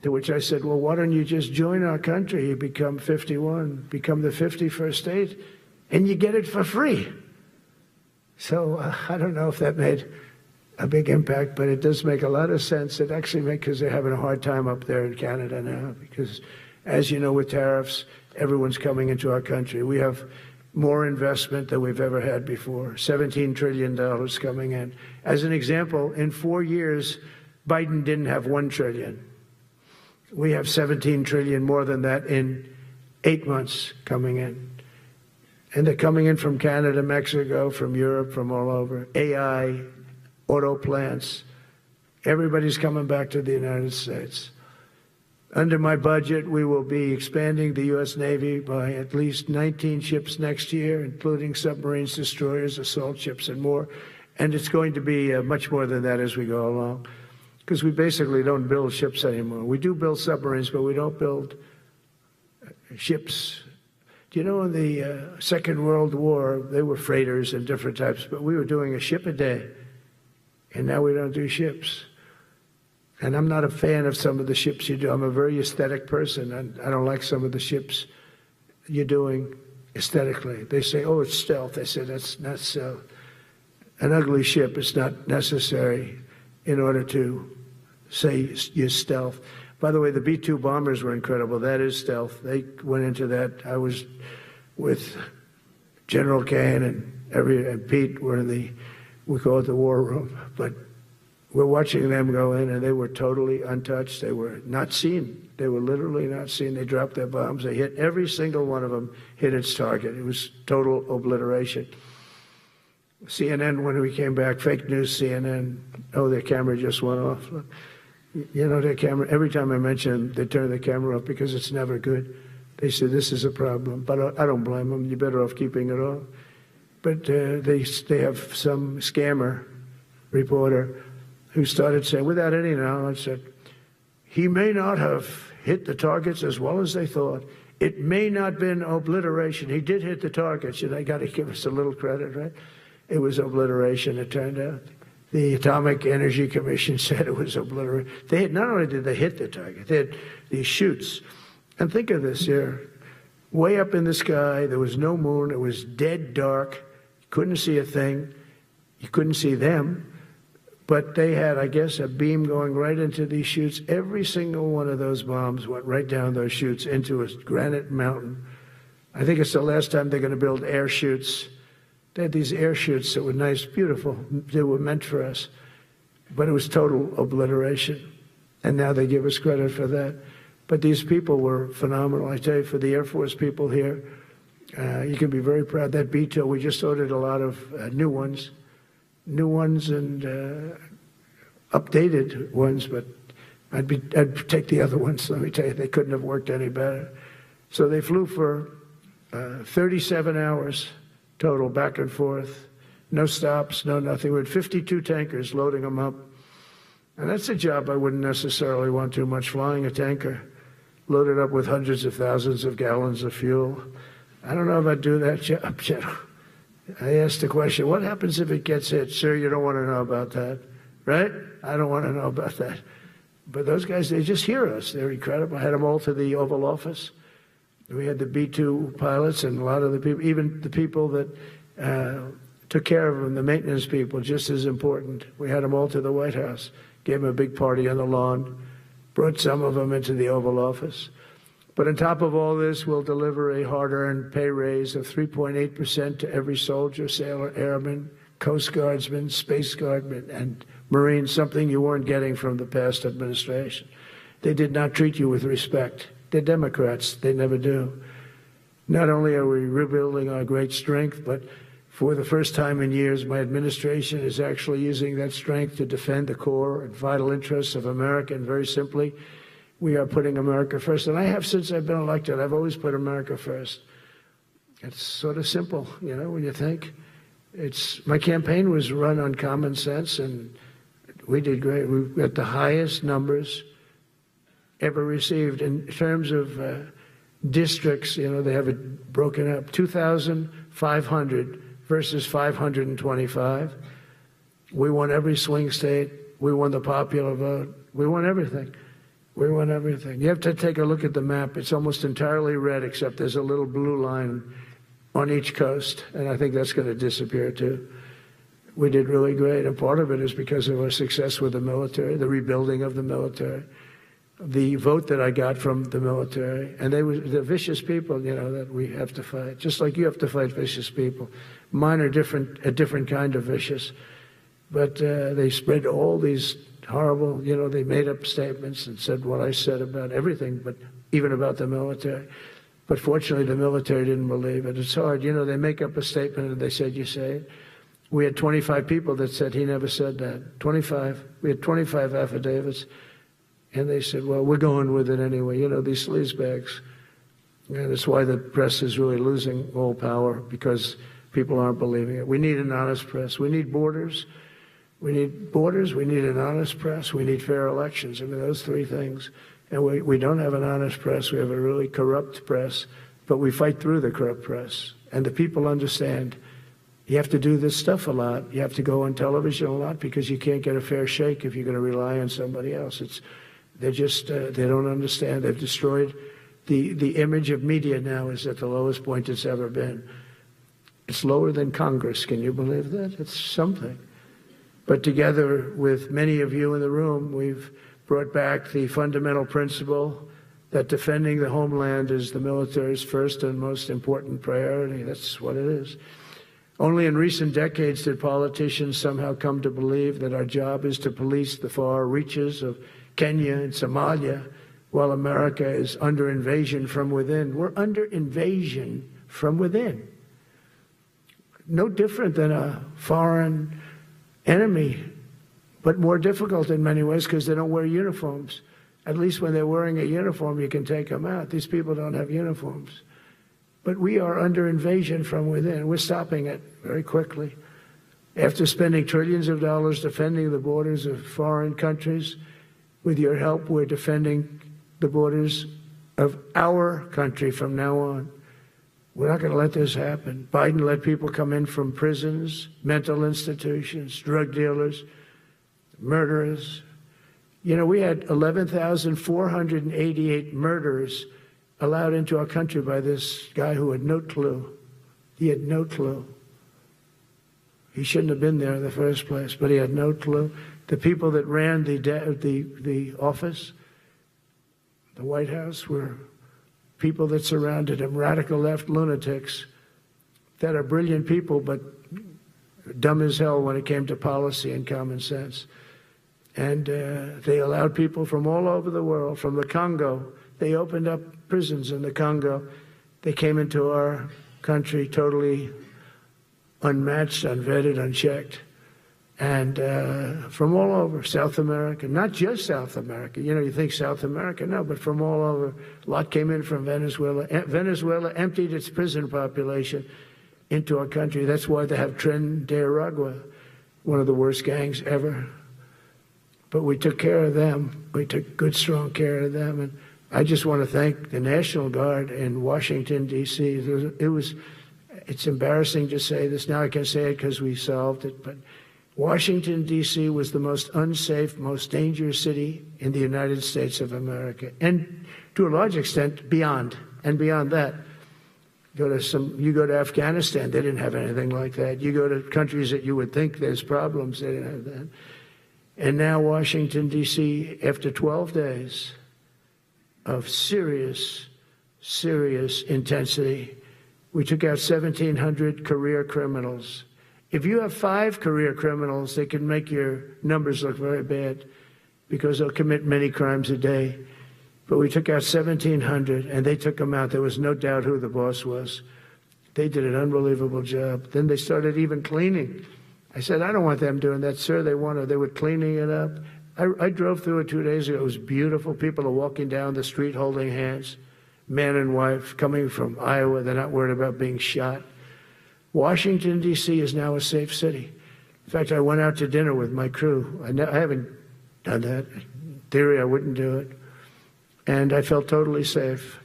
To which I said, "Well, why don't you just join our country? You become 51, become the 51st state, and you get it for free." So I don't know if that made a big impact, but it does make a lot of sense. It actually makes, because they're having a hard time up there in Canada now, because as you know, with tariffs, everyone's coming into our country. We have more investment than we've ever had before, $17 trillion coming in. As an example, in 4 years, Biden didn't have $1 trillion. We have $17 trillion more than that in 8 months coming in. And they're coming in from Canada, Mexico, from Europe, from all over. AI, auto plants. Everybody's coming back to the United States. Under my budget, we will be expanding the U.S. Navy by at least 19 ships next year, including submarines, destroyers, assault ships, and more. And it's going to be much more than that as we go along, because we basically don't build ships anymore. We do build submarines, but we don't build ships. Do you know, in the Second World War, they were freighters and different types, but we were doing a ship a day, and now we don't do ships. And I'm not a fan of some of the ships you do. I'm a very aesthetic person, and I don't like some of the ships you're doing aesthetically. They say, "Oh, it's stealth." I say, "That's not stealth." An ugly ship is not necessary in order to say you're stealth. By the way, the B-2 bombers were incredible. That is stealth. They went into that. I was with General Kane and Pete were in we call it the war room, but we're watching them go in, and they were totally untouched. They were not seen. They were literally not seen. They dropped their bombs. They hit every single one of them, hit its target. It was total obliteration. CNN, when we came back, fake news CNN, oh, their camera just went off. You know, their camera, every time I mention them, they turn the camera off because it's never good. They say, this is a problem, but I don't blame them. You're better off keeping it off. But they have some scammer reporter who started saying, without any knowledge, that he may not have hit the targets as well as they thought. It may not have been obliteration. He did hit the targets, and they got to give us a little credit, right? It was obliteration, it turned out. The Atomic Energy Commission said it was obliteration. They had, not only did they hit the target, they had these chutes. And think of this here. Way up in the sky, there was no moon. It was dead dark. You couldn't see a thing. You couldn't see them. But they had, I guess, a beam going right into these chutes. Every single one of those bombs went right down those chutes into a granite mountain. I think it's the last time they're going to build air chutes. They had these air chutes that were nice, beautiful. They were meant for us. But it was total obliteration. And now they give us credit for that. But these people were phenomenal. I tell you, for the Air Force people here, you can be very proud. That B-2, we just ordered a lot of new ones and updated ones, but I'd take the other ones. Let me tell you, they couldn't have worked any better. So they flew for 37 hours total, back and forth, no stops, no nothing. We had 52 tankers loading them up. And that's a job I wouldn't necessarily want too much, flying a tanker, loaded up with hundreds of thousands of gallons of fuel. I don't know if I'd do that job, General. I asked the question, what happens if it gets hit? Sir, you don't want to know about that, right? I don't want to know about that. But those guys, they just hear us. They're incredible. I had them all to the Oval Office. We had the B-2 pilots and a lot of the people, even the people that took care of them, the maintenance people, just as important. We had them all to the White House, gave them a big party on the lawn, brought some of them into the Oval Office. But on top of all this, we'll deliver a hard-earned pay raise of 3.8% to every soldier, sailor, airman, Coast Guardsman, Space Guardman, and Marine, something you weren't getting from the past administration. They did not treat you with respect. They're Democrats. They never do. Not only are we rebuilding our great strength, but for the first time in years, my administration is actually using that strength to defend the core and vital interests of America. And very simply, we are putting America first. And I have since I've been elected. I've always put America first. It's sort of simple, you know, when you think. My campaign was run on common sense, and we did great. We got the highest numbers ever received in terms of districts. You know, they have it broken up, 2,500 versus 525. We won every swing state. We won the popular vote. We won everything. We won everything. You have to take a look at the map. It's almost entirely red, except there's a little blue line on each coast, and I think that's going to disappear too. We did really great, and part of it is because of our success with the military, the rebuilding of the military, the vote that I got from the military, and they were the vicious people, you know, that we have to fight, just like you have to fight vicious people. Mine are different, a different kind of vicious, but they spread all these horrible, you know, they made up statements and said what I said about everything, but even about the military. But fortunately, the military didn't believe it. It's hard. You know, they make up a statement and they said, you say it. We had 25 people that said he never said that. 25. We had 25 affidavits. And they said, well, we're going with it anyway. You know, these sleazebags. And that's why the press is really losing all power, because people aren't believing it. We need an honest press. We need borders. We need borders. We need an honest press. We need fair elections. I mean, those three things. And we don't have an honest press. We have a really corrupt press, but we fight through the corrupt press. And the people understand you have to do this stuff a lot. You have to go on television a lot because you can't get a fair shake if you're going to rely on somebody else. They don't understand. They've destroyed the image of media now is at the lowest point it's ever been. It's lower than Congress. Can you believe that? It's something. But together with many of you in the room, we've brought back the fundamental principle that defending the homeland is the military's first and most important priority. That's what it is. Only in recent decades did politicians somehow come to believe that our job is to police the far reaches of Kenya and Somalia while America is under invasion from within. We're under invasion from within. No different than a foreign enemy but more difficult in many ways because they don't wear uniforms. At least when they're wearing a uniform, you can take them out. These people don't have uniforms. But we are under invasion from within. We're stopping it very quickly. After spending trillions of dollars defending the borders of foreign countries, with your help, we're defending the borders of our country from now on. We're not going to let this happen. Biden let people come in from prisons, mental institutions, drug dealers, murderers. You know, we had 11,488 murderers allowed into our country by this guy who had no clue. He had no clue. He shouldn't have been there in the first place, but he had no clue. The people that ran the office, the White House, were people that surrounded him, radical left lunatics that are brilliant people, but dumb as hell when it came to policy and common sense. And they allowed people from all over the world, from the Congo. They opened up prisons in the Congo. They came into our country totally unmatched, unvetted, unchecked. And from all over, South America, not just South America. You know, you think South America, no, but from all over. A lot came in from Venezuela. Venezuela emptied its prison population into our country. That's why they have Tren de Aragua, one of the worst gangs ever. But we took care of them. We took good, strong care of them. And I just want to thank the National Guard in Washington, D.C. It's embarrassing to say this. Now I can say it because we solved it. But Washington, D.C. was the most unsafe, most dangerous city in the United States of America. And to a large extent, beyond. And beyond that, you go to Afghanistan, they didn't have anything like that. You go to countries that you would think there's problems, they didn't have that. And now Washington, D.C., after 12 days of serious, serious intensity, we took out 1,700 career criminals. If you have 5 career criminals, they can make your numbers look very bad because they'll commit many crimes a day. But we took out 1,700, and they took them out. There was no doubt who the boss was. They did an unbelievable job. Then they started even cleaning. I said, I don't want them doing that, sir. They were cleaning it up. I drove through it 2 days ago. It was beautiful. People are walking down the street holding hands, man and wife, coming from Iowa. They're not worried about being shot. Washington, D.C. is now a safe city. In fact, I went out to dinner with my crew. I haven't done that. In theory, I wouldn't do it. And I felt totally safe.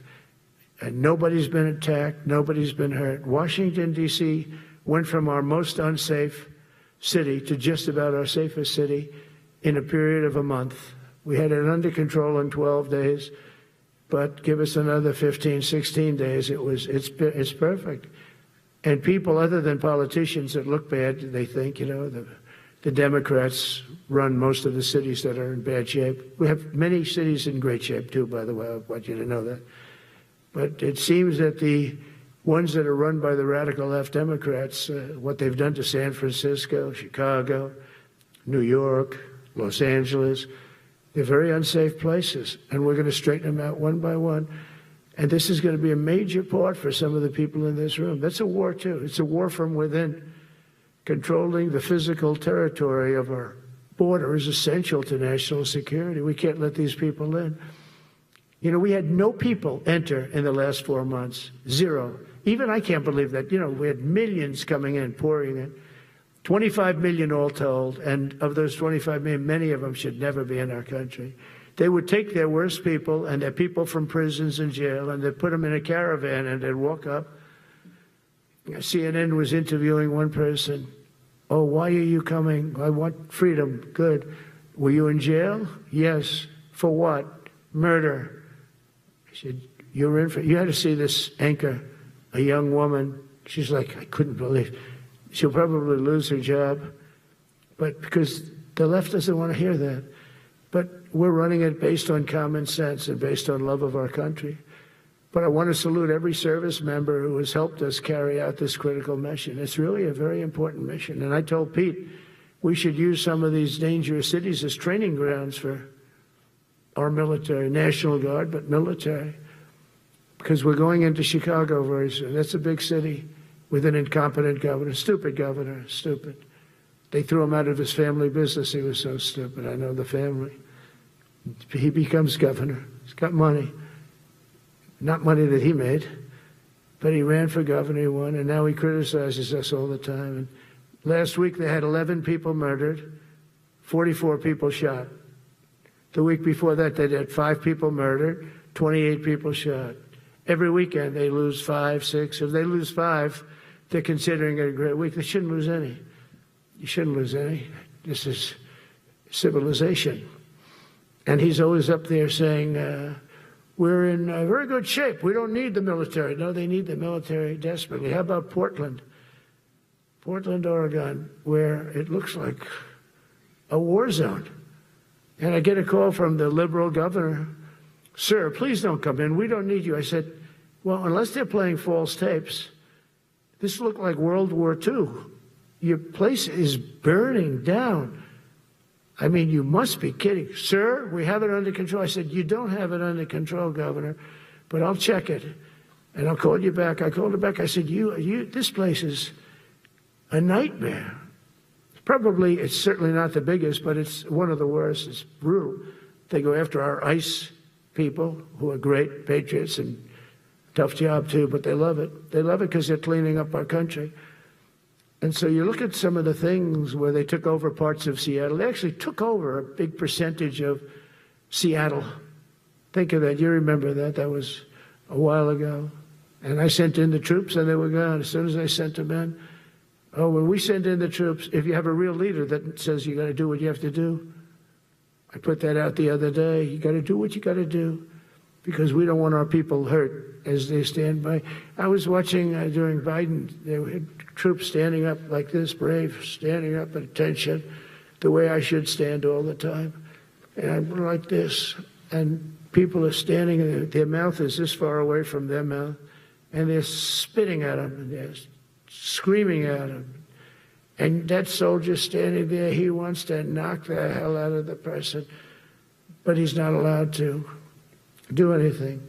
And nobody's been attacked. Nobody's been hurt. Washington, D.C. went from our most unsafe city to just about our safest city in a period of a month. We had it under control in 12 days, but give us another 15, 16 days, it's perfect. And people other than politicians that look bad, they think, you know, the Democrats run most of the cities that are in bad shape. We have many cities in great shape too, by the way, I want you to know that. But it seems that the ones that are run by the radical left Democrats, what they've done to San Francisco, Chicago, New York, Los Angeles, they're very unsafe places, and we're going to straighten them out one by one. And this is going to be a major part for some of the people in this room. That's a war, too. It's a war from within. Controlling the physical territory of our border is essential to national security. We can't let these people in. You know, we had no people enter in the last 4 months. 0. Even I can't believe that. You know, we had millions coming in, pouring in. 25 million all told, and of those 25 million, many of them should never be in our country. They would take their worst people and their people from prisons and jail, and they'd put them in a caravan and they'd walk up. CNN was interviewing one person. Oh, why are you coming? I want freedom. Good. Were you in jail? Yes. For what? Murder. I said, you were in for, you had to see this anchor, a young woman. She's like, I couldn't believe. She'll probably lose her job, but because the left doesn't want to hear that. But we're running it based on common sense and based on love of our country. But I want to salute every service member who has helped us carry out this critical mission. It's really a very important mission. And I told Pete, we should use some of these dangerous cities as training grounds for our military, National Guard, but military. Because we're going into Chicago very soon. That's a big city with an incompetent governor, stupid, They threw him out of his family business. He was so stupid. I know the family. He becomes governor. He's got money. Not money that he made, but he ran for governor, he won, and now he criticizes us all the time. And last week they had 11 people murdered, 44 people shot. The week before that they had 5 people murdered, 28 people shot. Every weekend they lose 5, 6. If they lose 5, they're considering it a great week. They shouldn't lose any. You shouldn't lose any. This is civilization. And he's always up there saying, we're in very good shape. We don't need the military. No, they need the military desperately. How about Portland? Portland, Oregon, where it looks like a war zone. And I get a call from the liberal governor. Sir, please don't come in. We don't need you. I said, well, unless they're playing false tapes, this looked like World War II. Your place is burning down. I mean, you must be kidding. Sir, we have it under control. I said, you don't have it under control, Governor, but I'll check it, and I'll call you back. I called her back. I said, this place is a nightmare. It's certainly not the biggest, but it's one of the worst. It's brutal. They go after our ICE people, who are great patriots and tough job too, but they love it. They love it because they're cleaning up our country. And so you look at some of the things where they took over parts of Seattle. They actually took over a big percentage of Seattle. Think of that. You remember that. That was a while ago. And I sent in the troops, and they were gone. As soon as I sent them in, when we send in the troops, if you have a real leader that says you got to do what you have to do, I put that out the other day. You got to do what you got to do, because we don't want our people hurt as they stand by. I was watching during Biden, there were troops standing up like this, brave, standing up at attention, the way I should stand all the time. And I'm like this, and people are standing, and their mouth is this far away from their mouth, and they're spitting at them, and they're screaming at them. And that soldier standing there, he wants to knock the hell out of the person, but he's not allowed to do anything.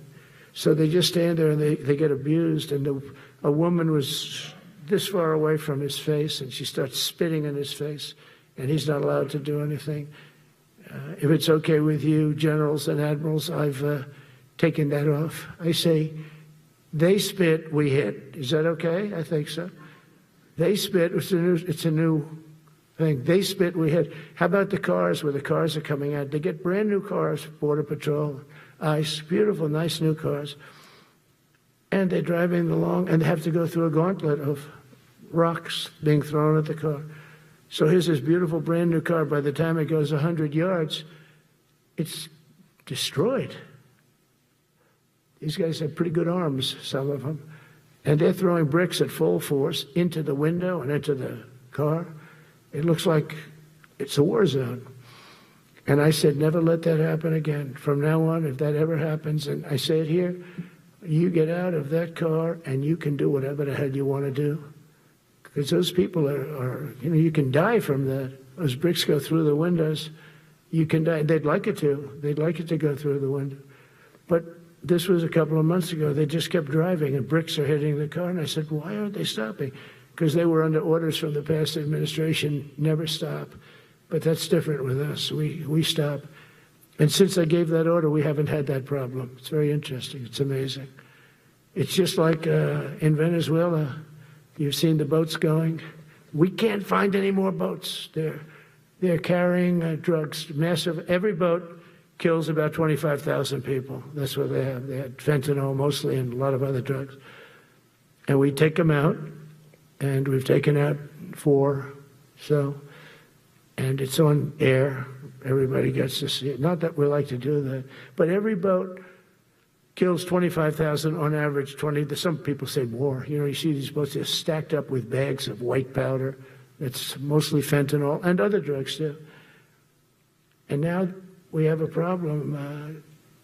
So they just stand there, and they get abused. And a woman was this far away from his face, and she starts spitting in his face, and he's not allowed to do anything. If it's okay with you, generals and admirals, I've taken that off. I say, they spit, we hit. Is that okay? I think so. They spit, it's a new thing. They spit, we hit. How about the cars, where the cars are coming out? They get brand new cars, Border Patrol, ICE, beautiful, nice new cars. And they're driving along, and they have to go through a gauntlet of rocks being thrown at the car. So here's this beautiful brand new car. By the time it goes 100 yards, it's destroyed. These guys have pretty good arms, some of them. And they're throwing bricks at full force into the window and into the car. It looks like it's a war zone. And I said, never let that happen again. From now on, if that ever happens, and I say it here, you get out of that car and you can do whatever the hell you want to do. Because those people are, you can die from that. Those bricks go through the windows. You can die. They'd like it to. They'd like it to go through the window. But this was a couple of months ago. They just kept driving, and bricks are hitting the car. And I said, why aren't they stopping? Because they were under orders from the past administration, never stop. But that's different with us. We stop. And since I gave that order, we haven't had that problem. It's very interesting. It's amazing. It's just like in Venezuela. You've seen the boats going. We can't find any more boats. They're carrying drugs, massive. Every boat kills about 25,000 people. That's what they have. They had fentanyl mostly and a lot of other drugs. And we take them out, and we've taken out 4. And it's on air. Everybody gets to see it. Not that we like to do that, but every boat kills 25,000 on average. 20. Some people say more. You see these boats, they're stacked up with bags of white powder. It's mostly fentanyl and other drugs too. And now we have a problem.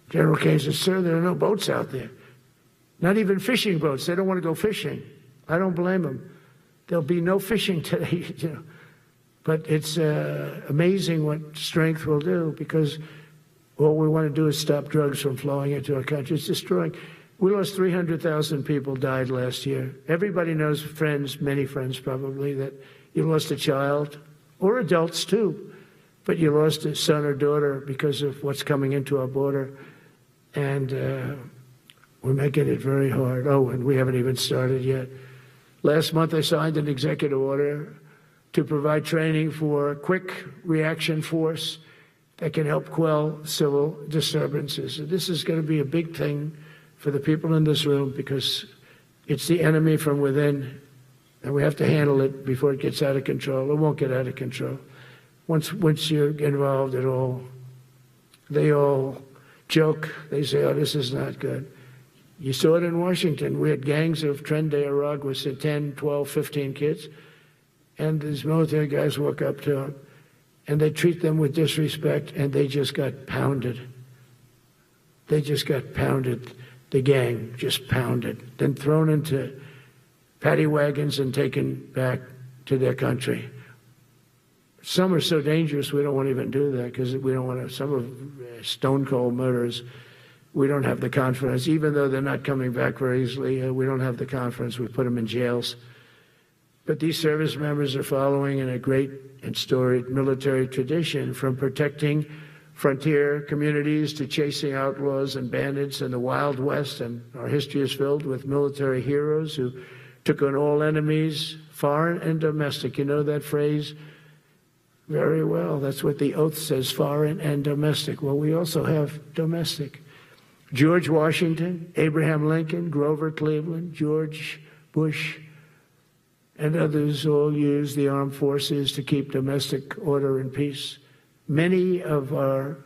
General Kane says, sir, there are no boats out there. Not even fishing boats. They don't want to go fishing. I don't blame them. There'll be no fishing today. But it's amazing what strength will do, because all we want to do is stop drugs from flowing into our country. It's destroying. We lost 300,000 people died last year. Everybody knows, friends, many friends probably, that you lost a child or adults too, but you lost a son or daughter because of what's coming into our border, and we're making it very hard. Oh, and we haven't even started yet. Last month I signed an executive order to provide training for a quick reaction force that can help quell civil disturbances. And this is going to be a big thing for the people in this room because it's the enemy from within, and we have to handle it before it gets out of control. It won't get out of control. Once you're involved at all, they all joke. They say, oh, this is not good. You saw it in Washington. We had gangs of Tren de Aragua with 10, 12, 15 kids, and these military guys walk up to them, and they treat them with disrespect, and they just got pounded. They just got pounded. The gang just pounded, then thrown into paddy wagons and taken back to their country. Some are so dangerous we don't want to even do that because we don't want to. Some of stone cold murders, we don't have the confidence. Even though they're not coming back very easily, we don't have the confidence. We put them in jails. But these service members are following in a great and storied military tradition, from protecting frontier communities to chasing outlaws and bandits in the Wild West. And our history is filled with military heroes who took on all enemies, foreign and domestic. You know that phrase very well. That's what the oath says, foreign and domestic. Well, we also have domestic. George Washington, Abraham Lincoln, Grover Cleveland, George Bush, and others all used the armed forces to keep domestic order and peace. Many of our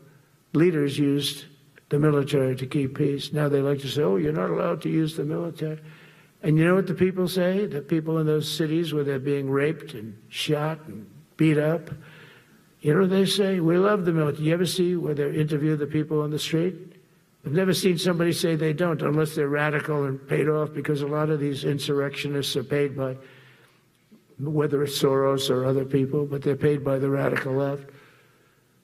leaders used the military to keep peace. Now they like to say, oh, you're not allowed to use the military. And you know what the people say? The people in those cities where they're being raped and shot and beat up, you know what they say? We love the military. You ever see where they interview the people on the street? I've never seen somebody say they don't, unless they're radical and paid off, because a lot of these insurrectionists are paid by, whether it's Soros or other people, but they're paid by the radical left.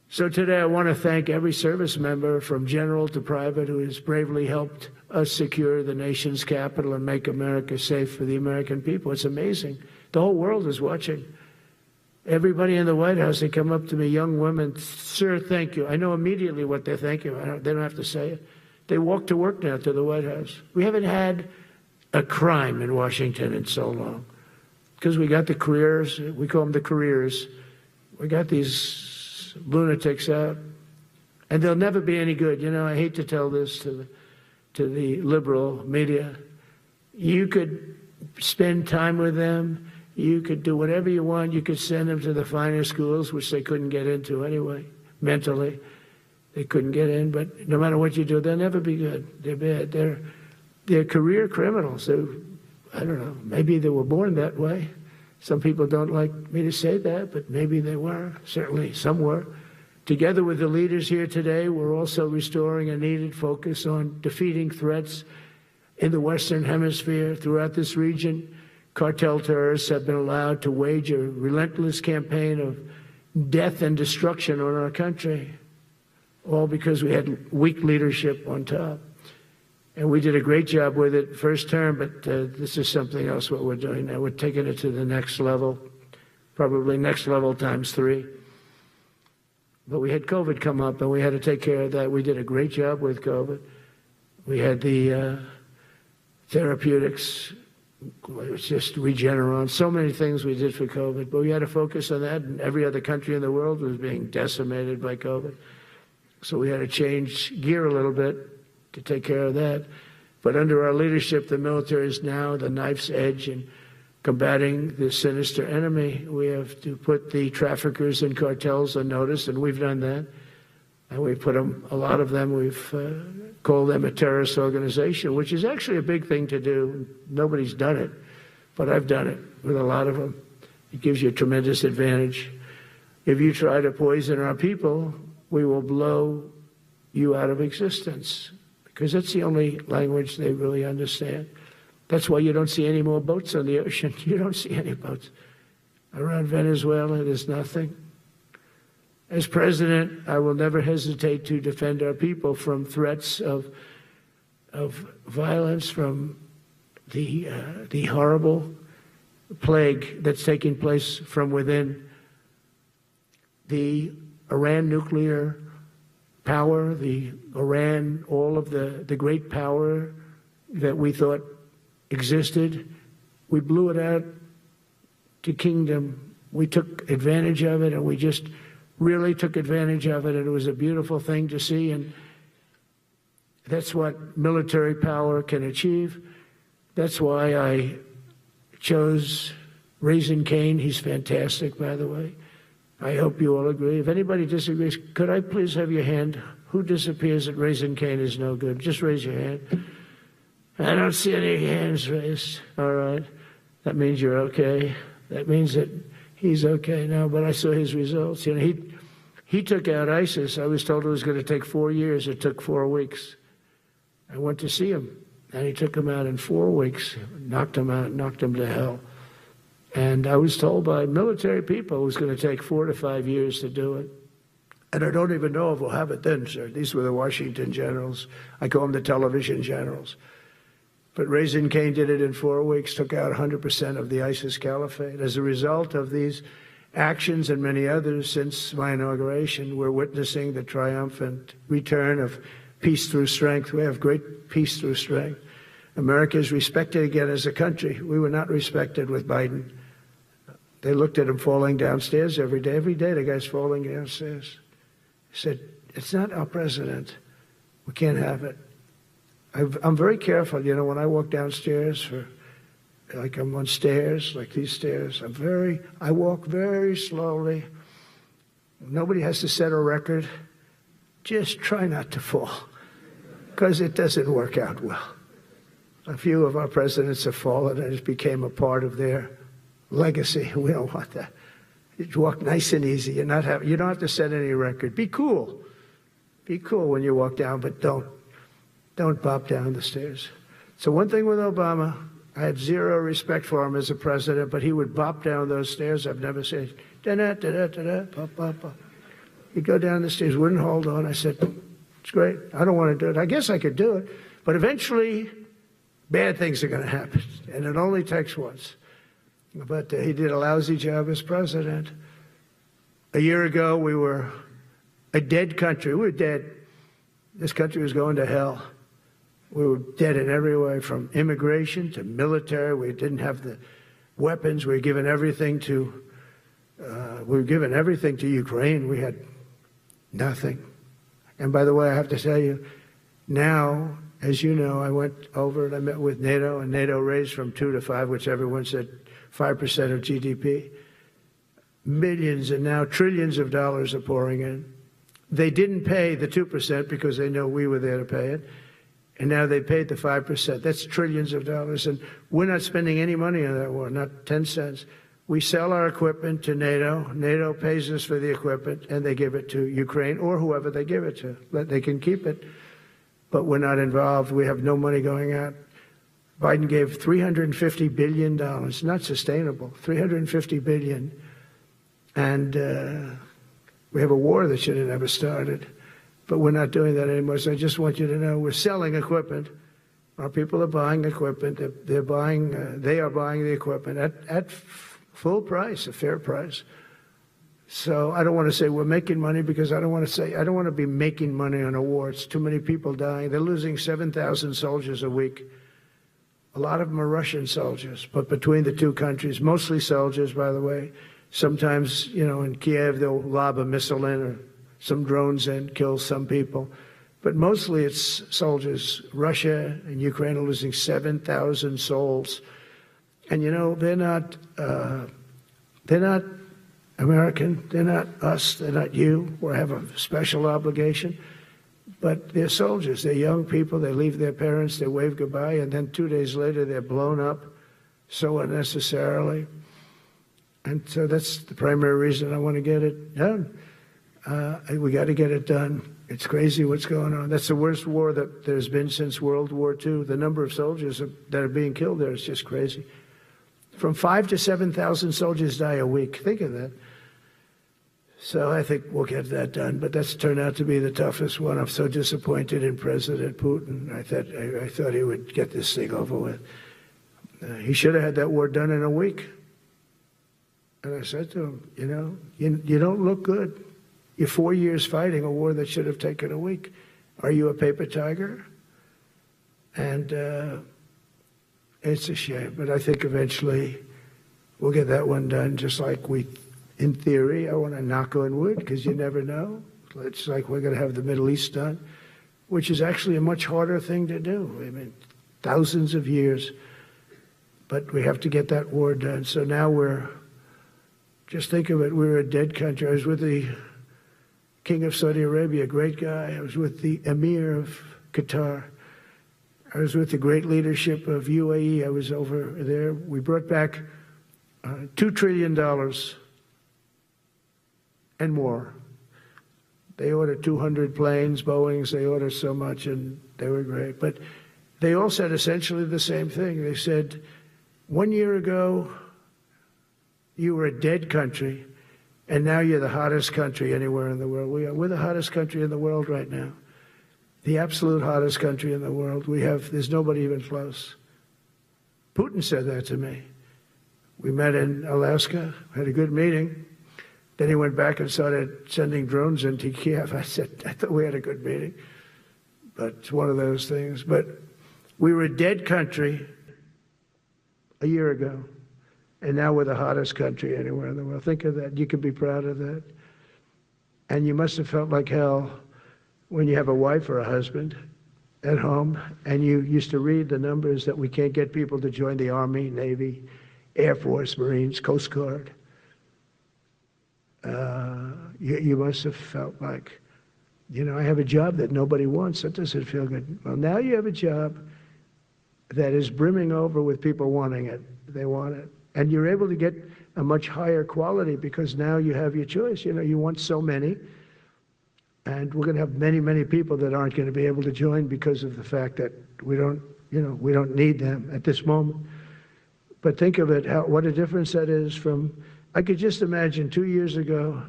So today I want to thank every service member from general to private who has bravely helped us secure the nation's capital and make America safe for the American people. It's amazing. The whole world is watching. Everybody in the White House, they come up to me, young women, sir, thank you. I know immediately what they're thanking. They don't have to say it. They walk to work now to the White House. We haven't had a crime in Washington in so long because we got the careers. We call them the careers. We got these lunatics out, and they'll never be any good. You know, I hate to tell this to the liberal media. You could spend time with them. You could do whatever you want. You could send them to the finer schools, which they couldn't get into anyway. Mentally, they couldn't get in. But no matter what you do, they'll never be good. They're bad. They're career criminals. I don't know. Maybe they were born that way. Some people don't like me to say that, but maybe they were. Certainly some were. Together with the leaders here today, we're also restoring a needed focus on defeating threats in the Western Hemisphere. Throughout this region, cartel terrorists have been allowed to wage a relentless campaign of death and destruction on our country, all because we had weak leadership on top. And we did a great job with it first term, but this is something else what we're doing now. We're taking it to the next level, probably next level times 3. But we had COVID come up, and we had to take care of that. We did a great job with COVID. We had the therapeutics. It was just Regeneron, so many things we did for COVID, but we had to focus on that, and every other country in the world was being decimated by COVID. So we had to change gear a little bit to take care of that. But under our leadership, the military is now the knife's edge in combating this sinister enemy. We have to put the traffickers and cartels on notice, and we've done that. And we've put them, a lot of them, we've called them a terrorist organization, which is actually a big thing to do. Nobody's done it, but I've done it with a lot of them. It gives you a tremendous advantage. If you try to poison our people, we will blow you out of existence, because that's the only language they really understand. That's why you don't see any more boats on the ocean. You don't see any boats. Around Venezuela, there's nothing. As president, I will never hesitate to defend our people from threats of violence, from the horrible plague that's taking place from within the Iran nuclear power, the Iran, all of the great power that we thought existed. We blew it out to kingdom. We took advantage of it, and we just really took advantage of it, and it was a beautiful thing to see, and that's what military power can achieve. That's why I chose Raising Cane. He's fantastic, by the way. I hope you all agree. If anybody disagrees, could I please have your hand? Who disappears at Raising Cane is no good? Just raise your hand. I don't see any hands raised. All right. That means you're okay. That means that he's okay now, but I saw his results. You know, he took out ISIS. I was told it was going to take 4 years. It took 4 weeks. I went to see him, and he took him out in 4 weeks, knocked him out, knocked him to hell. And I was told by military people it was going to take 4 to 5 years to do it. And I don't even know if we'll have it then, sir. These were the Washington generals. I call them the television generals. But Raising Cane did it in 4 weeks, took out 100% of the ISIS caliphate. As a result of these actions and many others since my inauguration, we're witnessing the triumphant return of peace through strength. We have great peace through strength. America is respected again as a country. We were not respected with Biden. They looked at him falling downstairs every day. Every day the guy's falling downstairs. He said, it's not our president. We can't have it. I'm very careful, you know, when I walk downstairs, like I'm on stairs, like these stairs, I walk very slowly. Nobody has to set a record. Just try not to fall, because it doesn't work out well. A few of our presidents have fallen, and it became a part of their legacy. We don't want that. You walk nice and easy. You don't have to set any record. Be cool. Be cool when you walk down, but don't bop down the stairs. So one thing with Obama, I had zero respect for him as a president, but he would bop down those stairs. I've never said, da-da-da-da-da-da, bop, bop, bop. He'd go down the stairs, wouldn't hold on. I said, it's great. I don't want to do it. I guess I could do it. But eventually, bad things are going to happen, and it only takes once. But he did a lousy job as president. A year ago, we were a dead country. We were dead. This country was going to hell. We were dead in every way, from immigration to military. We didn't have the weapons. We were given everything to Ukraine. We had nothing. And by the way, I have to tell you, now, as you know, I went over and I met with NATO, and NATO raised from 2 to 5, which everyone said 5% of GDP. Millions and now trillions of dollars are pouring in. They didn't pay the 2% because they know we were there to pay it. And now they paid the 5%. That's trillions of dollars. And we're not spending any money on that war, not 10 cents. We sell our equipment to NATO. NATO pays us for the equipment, and they give it to Ukraine or whoever they give it to. They can keep it, but we're not involved. We have no money going out. Biden gave $350 billion. Not sustainable. $350 billion. And we have a war that should have never started. But we're not doing that anymore. So I just want you to know we're selling equipment. Our people are buying equipment. They are buying the equipment at full price, a fair price. So I don't want to say we're making money, because I don't want to be making money on a war. It's too many people dying. They're losing 7,000 soldiers a week. A lot of them are Russian soldiers, but between the two countries, mostly soldiers, by the way. Sometimes, you know, in Kiev, they'll lob a missile in, or some drones in, kill some people. But mostly it's soldiers. Russia and Ukraine are losing 7,000 souls. And, you know, they're not American. They're not us. They're not you. We have a special obligation. But they're soldiers. They're young people. They leave their parents. They wave goodbye. And then 2 days later, they're blown up so unnecessarily. And so that's the primary reason I want to get it done. We got to get it done. It's crazy what's going on. That's the worst war that there's been since World War II. The number of soldiers that are being killed there is just crazy. From 5,000 to 7,000 soldiers die a week. Think of that. So I think we'll get that done. But that's turned out to be the toughest one. I'm so disappointed in President Putin. I thought he would get this thing over with. He should have had that war done in a week. And I said to him, you don't look good. You're 4 years fighting a war that should have taken a week. Are you a paper tiger? And it's a shame, but I think eventually we'll get that one done, just like in theory, I want to knock on wood, because you never know. It's like we're going to have the Middle East done, which is actually a much harder thing to do. I mean, thousands of years, but we have to get that war done. So now just think of it, we're a dead country. I was with the King of Saudi Arabia, a great guy. I was with the Emir of Qatar. I was with the great leadership of UAE. I was over there. We brought back $2 trillion and more. They ordered 200 planes, Boeings. They ordered so much, and they were great. But they all said essentially the same thing. They said, 1 year ago, you were a dead country, and now you're the hottest country anywhere in the world. We're the hottest country in the world right now. The absolute hottest country in the world. There's nobody even close. Putin said that to me. We met in Alaska, had a good meeting. Then he went back and started sending drones into Kiev. I thought we had a good meeting. But it's one of those things. But we were a dead country a year ago, and now we're the hottest country anywhere in the world. Think of that. You can be proud of that. And you must have felt like hell when you have a wife or a husband at home, and you used to read the numbers that we can't get people to join the Army, Navy, Air Force, Marines, Coast Guard. You must have felt like, I have a job that nobody wants. That doesn't feel good. Well, now you have a job that is brimming over with people wanting it. They want it. And you're able to get a much higher quality because now you have your choice. You want so many. And we're going to have many, many people that aren't going to be able to join because of the fact that we don't need them at this moment. But think of it, what a difference that is from, I could just imagine 2 years ago,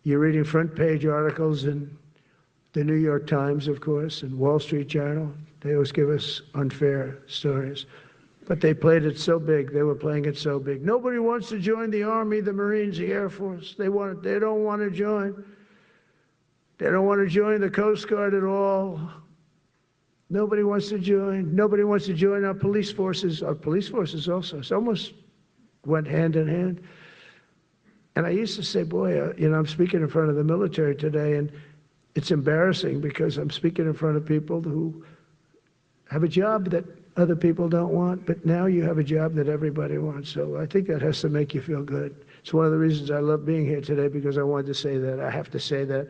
you're reading front page articles in the New York Times, of course, and Wall Street Journal. They always give us unfair stories. But they played it so big. They were playing it so big. Nobody wants to join the Army, the Marines, the Air Force. They don't want to join. They don't want to join the Coast Guard at all. Nobody wants to join. Nobody wants to join our police forces. Our police forces also. It's almost went hand in hand. And I used to say, boy, I'm speaking in front of the military today, and it's embarrassing because I'm speaking in front of people who have a job that other people don't want, but now you have a job that everybody wants. So I think that has to make you feel good. It's one of the reasons I love being here today, because I wanted to say that. I have to say that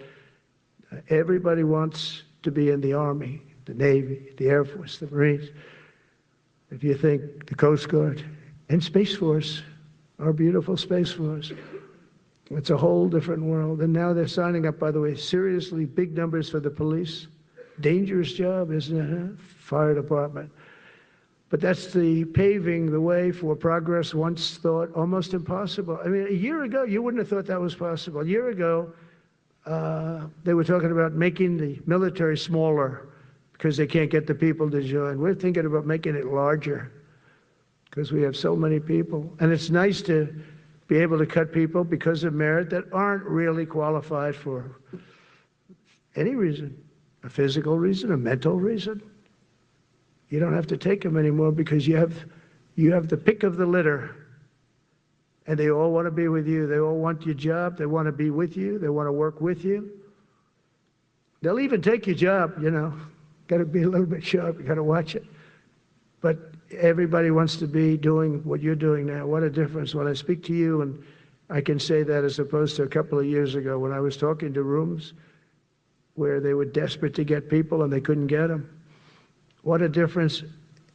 everybody wants to be in the Army, the Navy, the Air Force, the Marines. If you think the Coast Guard and Space Force, our beautiful Space Force, it's a whole different world. And now they're signing up, by the way, seriously big numbers for the police. Dangerous job, isn't it? Huh? Fire department. But that's the paving the way for progress once thought almost impossible. I mean, a year ago, you wouldn't have thought that was possible. A year ago, they were talking about making the military smaller because they can't get the people to join. We're thinking about making it larger because we have so many people. And it's nice to be able to cut people because of merit that aren't really qualified for any reason, a physical reason, a mental reason. You don't have to take them anymore because you have the pick of the litter. And they all want to be with you. They all want your job. They want to be with you. They want to work with you. They'll even take your job, Got to be a little bit sharp. You got to watch it. But everybody wants to be doing what you're doing now. What a difference. When I speak to you, and I can say that as opposed to a couple of years ago when I was talking to rooms where they were desperate to get people and they couldn't get them. What a difference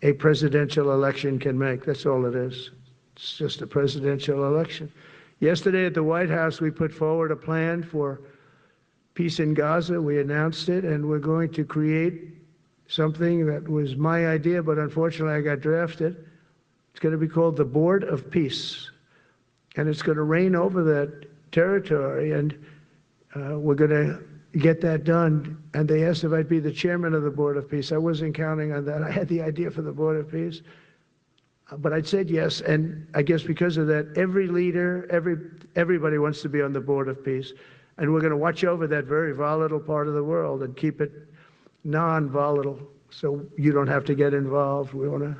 a presidential election can make. That's all it is. It's just a presidential election. Yesterday at the White House, we put forward a plan for peace in Gaza. We announced it, and we're going to create something that was my idea, but unfortunately I got drafted. It's going to be called the Board of Peace, and it's going to reign over that territory, and we're going to get that done. And they asked if I'd be the chairman of the Board of Peace. I wasn't counting on that. I had the idea for the Board of Peace. But I said yes, and I guess because of that, every leader, everybody wants to be on the board of peace. And we're going to watch over that very volatile part of the world and keep it non-volatile so you don't have to get involved. We want to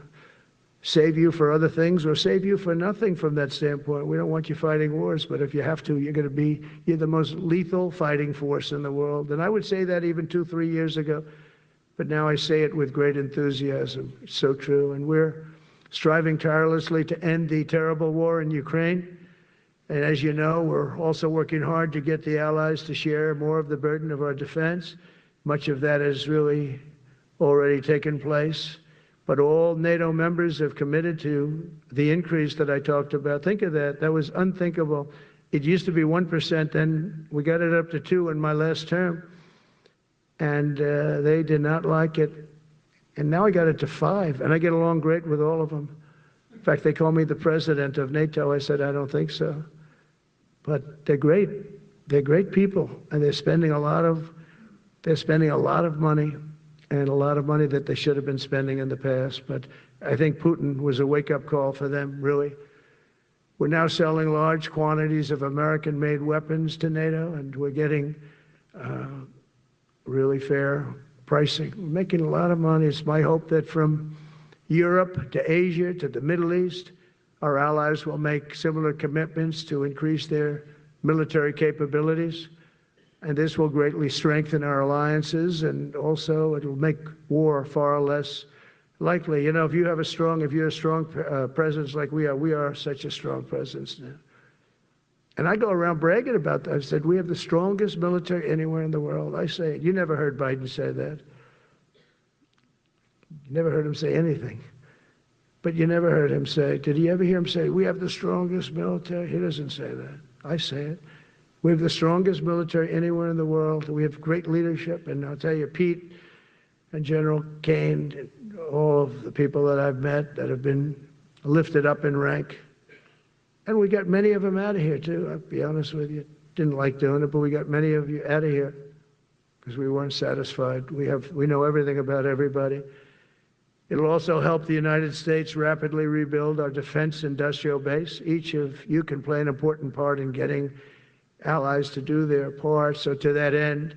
save you for other things or save you for nothing from that standpoint. We don't want you fighting wars, but if you have to, you're the most lethal fighting force in the world. And I would say that even 2-3 years ago, but now I say it with great enthusiasm. It's so true. And we're striving tirelessly to end the terrible war in Ukraine. And as you know, we're also working hard to get the allies to share more of the burden of our defense. Much of that has really already taken place. But all NATO members have committed to the increase that I talked about. Think of that. That was unthinkable. It used to be 1%, then we got it up to 2% in my last term. And they did not like it. And now I got it to 5%, and I get along great with all of them. In fact, they call me the president of NATO. I said, I don't think so. But they're great. They're great people, and they're spending a lot of money, and a lot of money that they should have been spending in the past. But I think Putin was a wake-up call for them, really. We're now selling large quantities of American-made weapons to NATO, and we're getting really fair pricing. We're making a lot of money. It's my hope that from Europe to Asia to the Middle East, our allies will make similar commitments to increase their military capabilities. And this will greatly strengthen our alliances, and also it will make war far less likely. You know, if you're a strong presence like we are such a strong presence now. And I go around bragging about that. I said, we have the strongest military anywhere in the world. I say it. You never heard Biden say that. You never heard him say anything. But you never heard him say, did you ever hear him say, we have the strongest military? He doesn't say that. I say it. We have the strongest military anywhere in the world. We have great leadership. And I'll tell you, Pete and General Kane, and all of the people that I've met that have been lifted up in rank. And we got many of them out of here, too. I'll be honest with you. Didn't like doing it, but we got many of you out of here because we weren't satisfied. We know everything about everybody. It'll also help the United States rapidly rebuild our defense industrial base. Each of you can play an important part in getting allies to do their part. So to that end,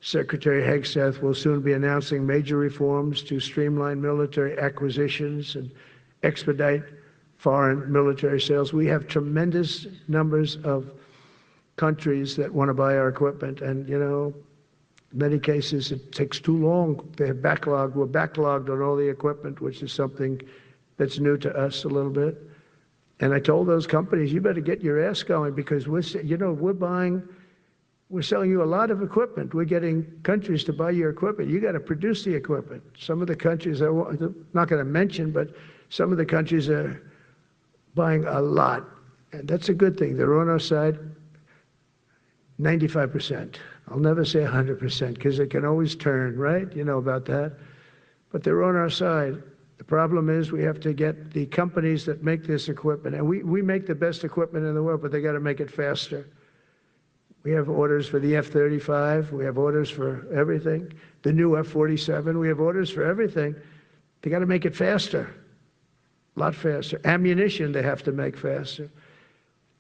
Secretary Hegseth will soon be announcing major reforms to streamline military acquisitions and expedite foreign military sales. We have tremendous numbers of countries that want to buy our equipment, and you know, in many cases it takes too long. They have backlogged. We're backlogged on all the equipment, which is something that's new to us a little bit. And I told those companies, you better get your ass going, because we're selling you a lot of equipment. We're getting countries to buy your equipment. You got to produce the equipment. Some of the countries, I'm not going to mention, but some of the countries are buying a lot, and that's a good thing. They're on our side 95%. I'll never say 100% because it can always turn, right? You know about that. But they're on our side. The problem is we have to get the companies that make this equipment, and we make the best equipment in the world, but they got to make it faster. We have orders for the F-35. We have orders for everything. The new F-47. We have orders for everything. They got to make it faster. A lot faster. Ammunition they have to make faster.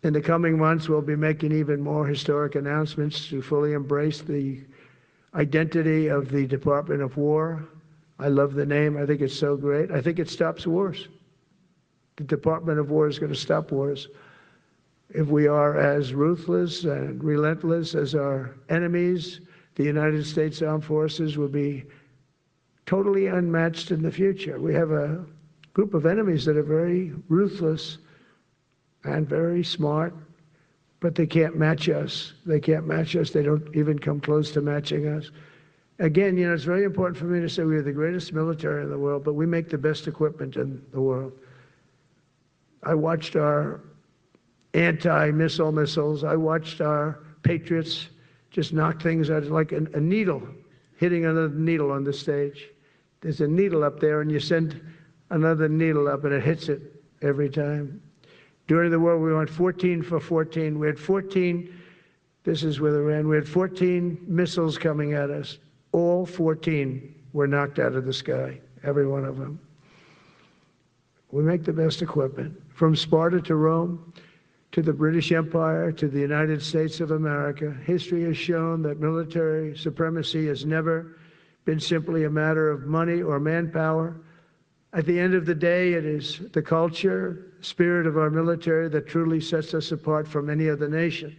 In the coming months, we'll be making even more historic announcements to fully embrace the identity of the Department of War. I love the name. I think it's so great. I think it stops wars. The Department of War is going to stop wars. If we are as ruthless and relentless as our enemies, the United States Armed Forces will be totally unmatched in the future. We have a group of enemies that are very ruthless and very smart, but they can't match us. They can't match us. They don't even come close to matching us. Again, you know, it's very important for me to say we are the greatest military in the world, but we make the best equipment in the world. I watched our anti-missile missiles. I watched our Patriots just knock things out like a needle, hitting another needle on the stage. There's a needle up there, and you send another needle up, and it hits it every time. During the war, we went 14 for 14. We had 14, this is with Iran, we had 14 missiles coming at us. All 14 were knocked out of the sky, every one of them. We make the best equipment. From Sparta to Rome, to the British Empire, to the United States of America, history has shown that military supremacy has never been simply a matter of money or manpower. At the end of the day, it is the culture, spirit of our military that truly sets us apart from any other nation.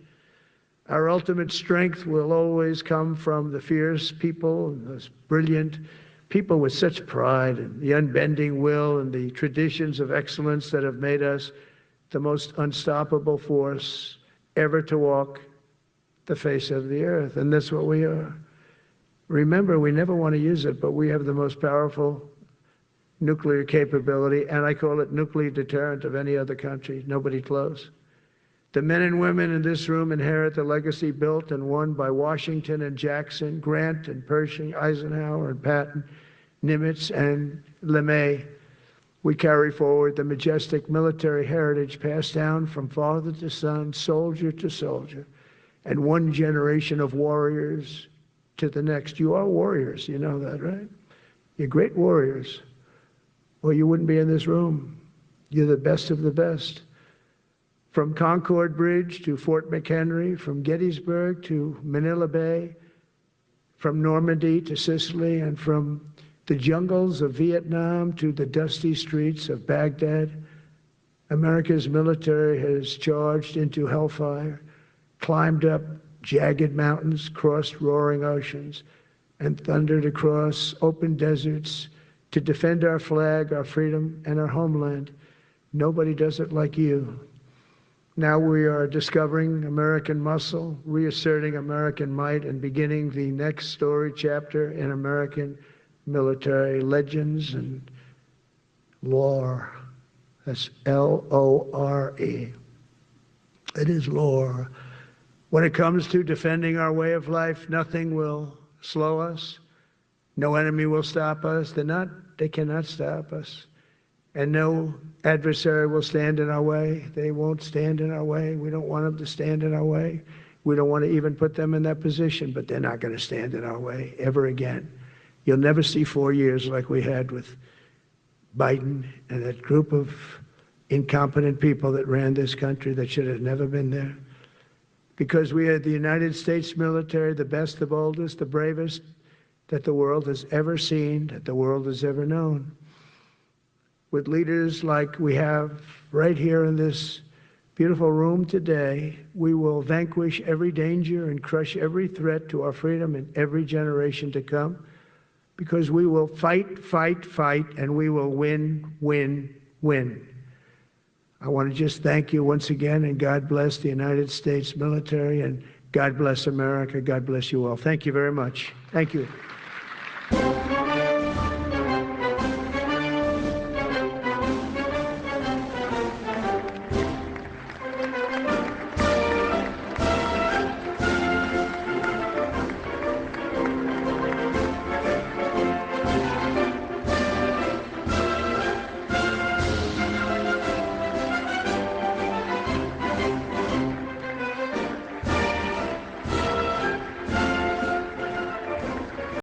Our ultimate strength will always come from the fierce people, and those brilliant people with such pride and the unbending will and the traditions of excellence that have made us the most unstoppable force ever to walk the face of the earth. And that's what we are. Remember, we never want to use it, but we have the most powerful nuclear capability, and I call it nuclear deterrent of any other country. Nobody close. The men and women in this room inherit the legacy built and won by Washington and Jackson, Grant and Pershing, Eisenhower and Patton, Nimitz and LeMay. We carry forward the majestic military heritage passed down from father to son, soldier to soldier, and one generation of warriors to the next. You are warriors, you know that, right? You're great warriors, or you wouldn't be in this room. You're the best of the best. From Concord Bridge to Fort McHenry, from Gettysburg to Manila Bay, from Normandy to Sicily, and from the jungles of Vietnam to the dusty streets of Baghdad, America's military has charged into hellfire, climbed up jagged mountains, crossed roaring oceans, and thundered across open deserts to defend our flag, our freedom, and our homeland. Nobody does it like you. Now we are discovering American muscle, reasserting American might, and beginning the next story chapter in American military legends and lore. That's L-O-R-E. It is lore. When it comes to defending our way of life, nothing will slow us. No enemy will stop us. They cannot stop us. And no adversary will stand in our way. They won't stand in our way. We don't want them to stand in our way. We don't want to even put them in that position, but they're not going to stand in our way ever again. You'll never see 4 years like we had with Biden and that group of incompetent people that ran this country that should have never been there. Because we had the United States military, the best, the boldest, the bravest that the world has ever seen, that the world has ever known. With leaders like we have right here in this beautiful room today, we will vanquish every danger and crush every threat to our freedom in every generation to come, because we will fight, fight, fight, and we will win, win, win. I want to just thank you once again, and God bless the United States military, and God bless America. God bless you all. Thank you very much. Thank you.